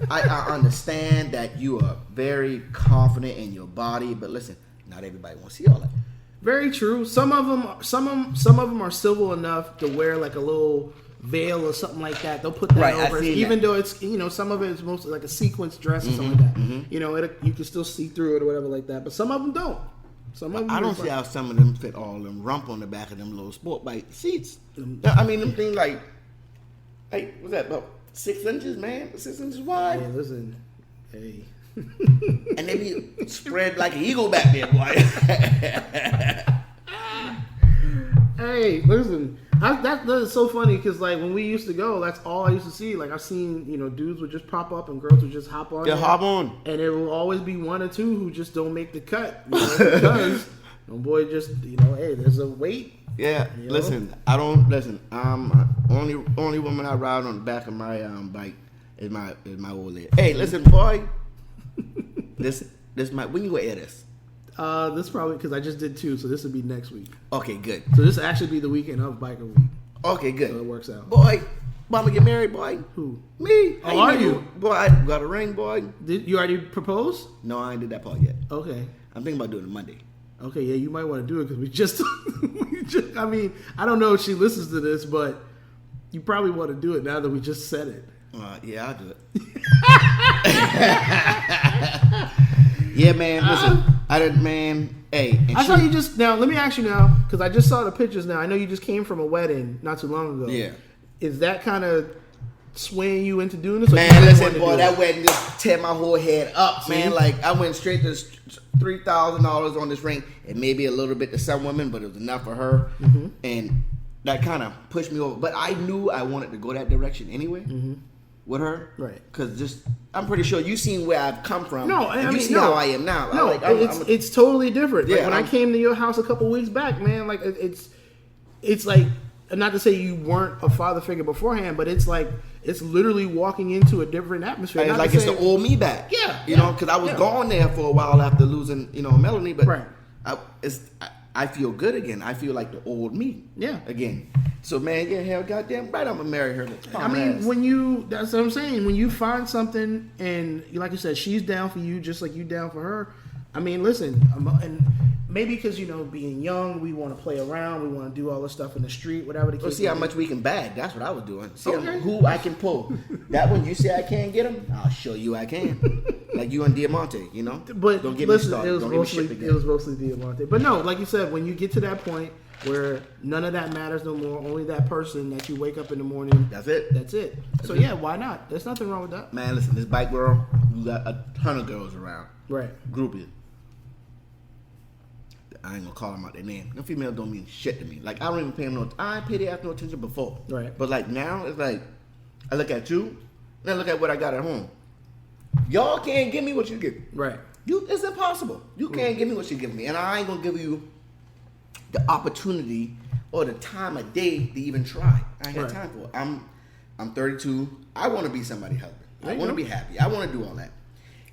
I understand that you are very confident in your body, but listen, not everybody wants to see all that. Very true. Some of them are civil enough to wear like a little veil or something like that. They'll put that over it, even though it's some of it is mostly like a sequence dress or something like that. Mm-hmm. You can still see through it or whatever like that. But some of them don't. Some of them I don't see how some of them fit all them rump on the back of them little sport bike seats. I mean, them things like what's that, about 6 inches, man? 6 inches wide. Hey, listen, hey. And they be spread like an eagle back there, boy. Hey, listen, that is so funny because like when we used to go, that's all I used to see. Like I've seen, dudes would just pop up and girls would just hop on. Just hop on, and it will always be one or two who just don't make the cut because no boy just hey, there's a weight. Yeah, listen, only woman I ride on the back of my bike is my old lady. Hey, listen, boy, this might, when you gonna air this? This probably because I just did 2, so this would be next week. Okay, good. So this will actually be the weekend of Biker Week. Okay, good. So it works out. Boy, I'm gonna get married, boy. Who? Me. Oh, are you? Boy, I got a ring, boy. Did you already propose? No, I ain't did that part yet. Okay. I'm thinking about doing it Monday. Okay, yeah, you might want to do it because we just, I mean, I don't know if she listens to this, but you probably want to do it now that we just said it. Yeah, I'll do it. Yeah, man, listen, hey. I saw you just, now, let me ask you now, because I just saw the pictures now. I know you just came from a wedding not too long ago. Yeah. Is that kind of swaying you into doing this? Man, listen, boy, that wedding just tear my whole head up, man. Like, I went straight to $3,000 on this ring. It may be a little bit to some women, but it was enough for her. Mm-hmm. And that kind of pushed me over. But I knew I wanted to go that direction anyway with her. Right. Because I'm pretty sure you've seen where I've come from. No, and I you mean, see how I am now. No, it's totally different. Yeah, like when I came to your house a couple weeks back, man, like it's like, not to say you weren't a father figure beforehand, but it's like, it's literally walking into a different atmosphere. It's like it's the old me back. Yeah. You know, because I was gone there for a while after losing, Melanie. But right. I feel good again. I feel like the old me. Yeah. Again. So man, yeah, hell, goddamn right, I'm gonna marry her. I mean, that's what I'm saying. When you find something and like you said, she's down for you just like you down for her. I mean, listen, and maybe because being young, we want to play around, we want to do all this stuff in the street, whatever the case. Well, see how much we can bag. That's what I was doing. See who I can pull. That one, you say I can't get him, I'll show you I can. Like you and Diamante, But don't get listen, me started. it was Don't get me shipped mostly again. Diamante. But no, like you said, when you get to that point where none of that matters no more, only that person that you wake up in the morning. That's it. That's it. So yeah, why not? There's nothing wrong with that. Man, listen, this bike world, you got a ton of girls around. Right. Groupies. I ain't gonna call them out their name. No female don't mean shit to me. Like I don't even pay them I ain't paid their ass no attention before. Right. But like now, it's like I look at you, and I look at what I got at home. Y'all can't give me what you give me. Right. It's impossible. You can't give me what you give me, and I ain't gonna give you the opportunity or the time of day to even try. I ain't got time for it. I'm 32. I want to be somebody's husband. I want to be happy. I want to do all that.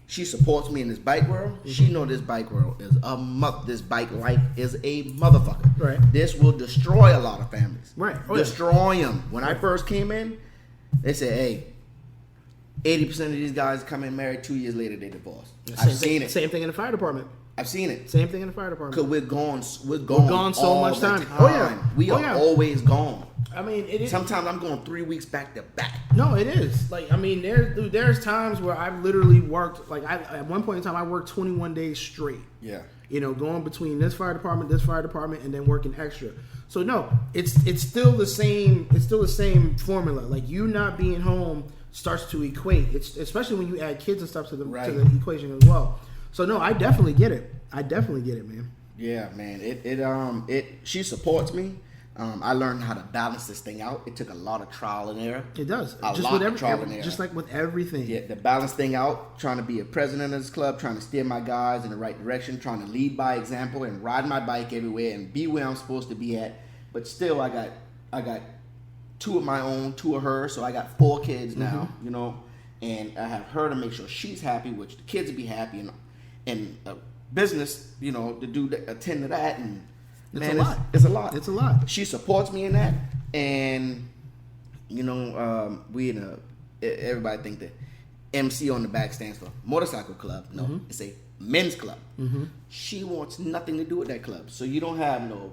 She supports me in this bike world. Mm-hmm. She know this bike world is this bike life is a motherfucker. Right. This will destroy a lot of families. Right. Destroy them. When I first came in, they said, hey, 80% of these guys come in married, 2 years later they divorce. I've seen it. Same thing in the fire department. I've seen it. Same thing in the fire department. Because we're gone so much time. Oh yeah. We are always gone. I mean, it is. Sometimes I'm going 3 weeks back to back. No, it is. Like, I mean, there's times where I've literally worked, like, at one point in time, I worked 21 days straight. Yeah. Going between this fire department, and then working extra. So no, it's still the same. It's still the same formula. Like, you not being home starts to equate. It's especially when you add kids and stuff to the equation as well. So no, I definitely get it. Man. Yeah, man. She supports me. I learned how to balance this thing out. It took a lot of trial and error. It does. Just like with everything. Yeah, to balance thing out, trying to be a president of this club, trying to steer my guys in the right direction, trying to lead by example and ride my bike everywhere and be where I'm supposed to be at. But still, I got 2 of my own, 2 of her, so I got 4 kids now, and I have her to make sure she's happy, which the kids will be happy, and business, to attend to that, and it's a lot. It's a lot. She supports me in that, and everybody think that MC on the back stands for motorcycle club. No, it's a men's club. Mm-hmm. She wants nothing to do with that club, so you don't have no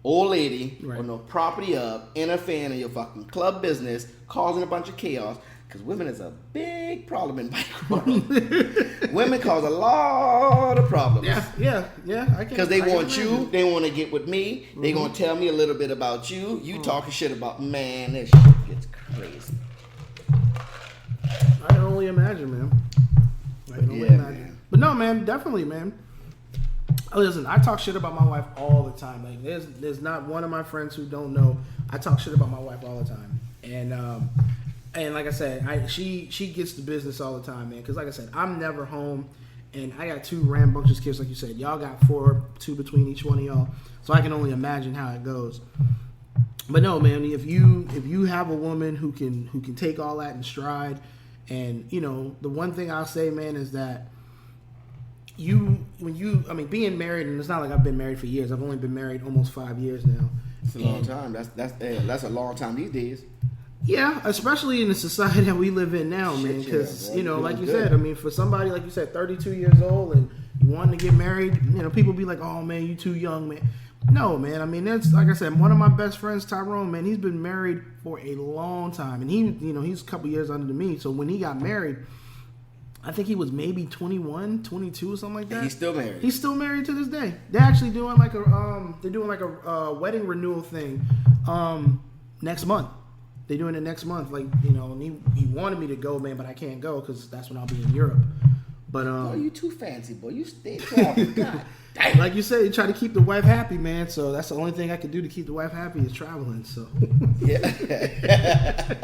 old lady or no property up interfering in your fucking club business, causing a bunch of chaos. Because women is a big problem in bike world. Women cause a lot of problems. Yeah. Because they want you, they want to get with me. Mm-hmm. They gonna tell me a little bit about you. You talking shit about, man, this shit gets crazy. I can only imagine, man. Man. But no, man, definitely, man. Listen, I talk shit about my wife all the time. Like, there's not one of my friends who don't know I talk shit about my wife all the time. And like I said, she gets the business all the time, man. Because like I said, I'm never home, and I got 2 rambunctious kids, like you said. Y'all got 4, 2 between each one of y'all. So I can only imagine how it goes. But no, man, if you have a woman who can take all that in stride, and the one thing I'll say, man, is that being married, and it's not like I've been married for years. I've only been married almost 5 years now. It's a long time. That's a long time these days. Yeah, especially in the society that we live in now, man. Because like you said, I mean, for somebody like you said, 32 years old and you wanting to get married, people be like, "Oh man, you too young, man." No, man. I mean, that's like I said, one of my best friends, Tyrone, man. He's been married for a long time, and he's a couple years under me. So when he got married, I think he was maybe 21, 22 or something like that. And he's still married. He's still married to this day. They're actually doing like a wedding renewal thing next month. They're doing it next month, and he wanted me to go, man, but I can't go because that's when I'll be in Europe. But oh, you too fancy, boy. You stay traveling. God damn. Like you said, you try to keep the wife happy, man. So that's the only thing I can do to keep the wife happy is traveling. So yeah.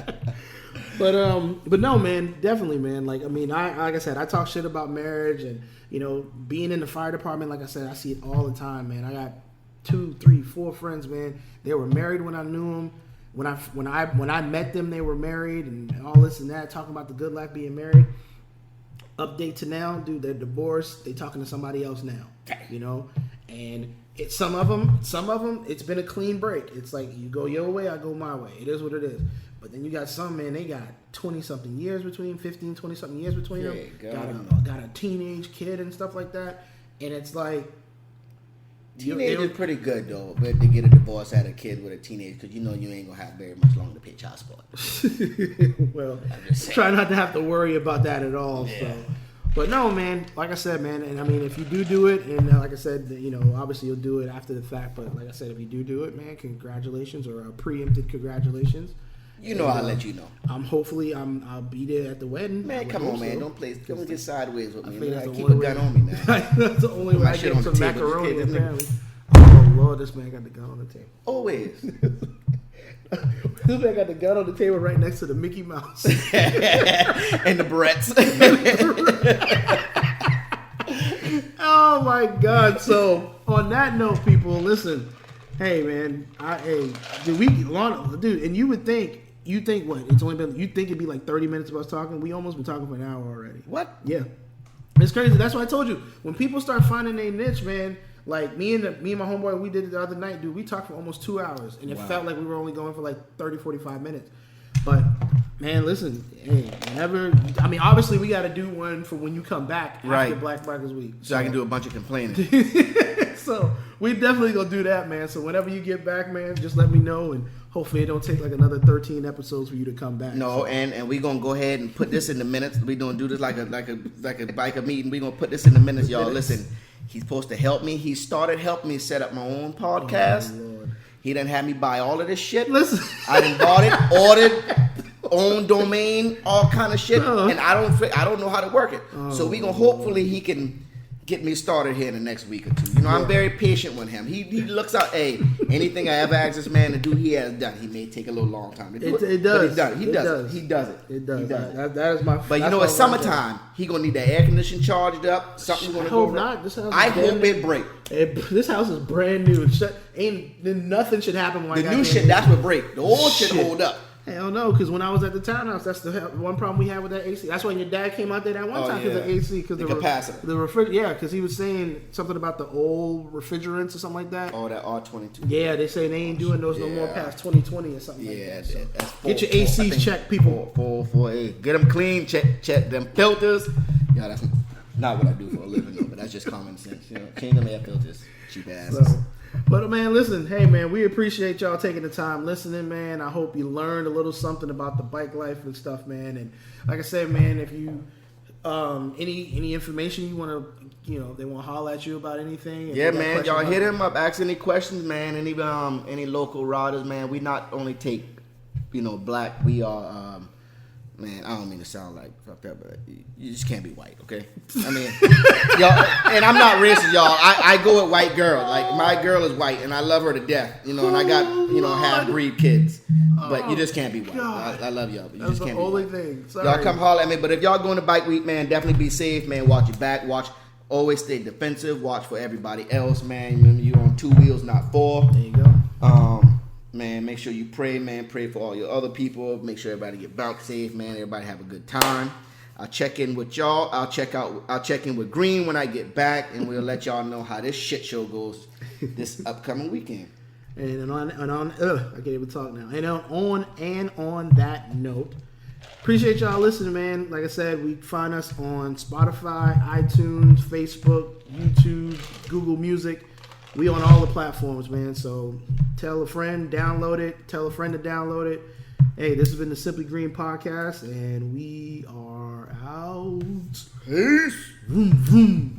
But no, man, definitely, man. Like I said, I talk shit about marriage and being in the fire department. Like I said, I see it all the time, man. I got 2, 3, 4 friends, man. They were married when I knew them. When I met them, they were married and all this and that, talking about the good life being married. Update to now, dude, they're divorced. They talking to somebody else now, and Some of them, it's been a clean break. It's like you go your way, I go my way. It is what it is. But then you got some, man, they got 20-something years between, 15, 20-something years between them. Got a teenage kid and stuff like that. And it's like... Teenage is pretty good, though, but to get a divorce at a kid with a teenage, because you know you ain't going to have very much longer to pay child support. Well, try not to have to worry about that at all, so... But no, man, like I said, man, and I mean, if you do it, and like I said, you know, obviously you'll do it after the fact, but like I said, if you do it, man, congratulations, or a preempted congratulations. You know, I'll let you know. I'll be there at the wedding. Man, come on, man, don't get sideways with me. I keep a gun on me, man. That's the only way I get some macaroni, apparently. Oh, Lord, this man got the gun on the table. Always. This man got the gun on the table right next to the Mickey Mouse. And the Barrettes. Oh my God. So on that note, people, listen. Hey man, dude, and you think what? It's only been, you think it'd be like 30 minutes of us talking? We almost been talking for an hour already. What? Yeah. It's crazy. That's why I told you. When people start finding their niche, man, like me and my homeboy, we did it the other night, dude. We talked for almost 2 hours, and it felt like we were only going for like 30, 45 minutes. But man, listen, hey, whenever, I mean, obviously we got to do one for when you come back after Black Markers Week, so I can do a bunch of complaining. So we definitely gonna do that, man. So whenever you get back, man, just let me know, and hopefully it don't take like another 13 episodes for you to come back. No, and we gonna go ahead and put this in the minutes. We gonna do this like a biker meeting. We gonna put this in the minutes, y'all. Listen. He's supposed to help me. He started helping me set up my own podcast. Oh, he done had me buy all of this shit. Listen. I done bought it, ordered, own domain, all kind of shit, and I don't know how to work it. So we gonna hopefully he can get me started here in the next week or two. You know, I'm very patient with him. He looks out. Hey, anything I ever ask this man to do, he has done. He may take a little long time to do it. It does. But he does it. He does it. That is my. But you know, it's summertime. He gonna need the air conditioning charged up. Something gonna go wrong. I hope it break. This house is brand new. Nothing should happen. The new shit, that's what break. The old shit hold up. Hell no, because when I was at the townhouse, that's the one problem we had with that AC. That's why your dad came out there that one time because of the AC, because the capacitor. Because he was saying something about the old refrigerants or something like that. Oh, that R22. Yeah, they say they ain't doing those no more past 2020 or something like that. So that's get your ACs checked, people. 448. Get them clean. Check them filters. Yeah, that's not what I do for a living, though, but that's just common sense. You know, change them air filters, cheap asses. But man, listen, hey man, we appreciate y'all taking the time listening, man. I hope you learned a little something about the bike life and stuff, man. And like I said, man, if you any information you want to, you know, they want to holler at you about anything. Yeah, man, y'all hit him up, ask any questions, man. Any local riders, man. We not only take, you know, black. We are. Man, I don't mean to sound like fucked up, but you just can't be white, okay? I mean, y'all, and I'm not racist, y'all. I go with white girl. Like, my girl is white, and I love her to death, you know, and I got, you know, half-breed kids. But you just can't be white. I love y'all, but you just can't be white. That's the only thing. Sorry. Y'all come holler at me, but if y'all going to bike week, man, definitely be safe, man. Watch your back. Always stay defensive. Watch for everybody else, man. Remember, you're on 2 wheels, not 4. There you go. Man, make sure you pray, man. Pray for all your other people. Make sure everybody get back safe, man. Everybody have a good time. I'll check in with y'all. I'll check in with Green when I get back, and we'll let y'all know how this shit show goes this upcoming weekend. And on I can't even talk now. And on that note, appreciate y'all listening, man. Like I said, we find us on Spotify, iTunes, Facebook, YouTube, Google Music. We on all the platforms, man. So tell a friend, download it. Tell a friend to download it. Hey, this has been the Simply Green Podcast, and we are out. Peace. Vroom, vroom.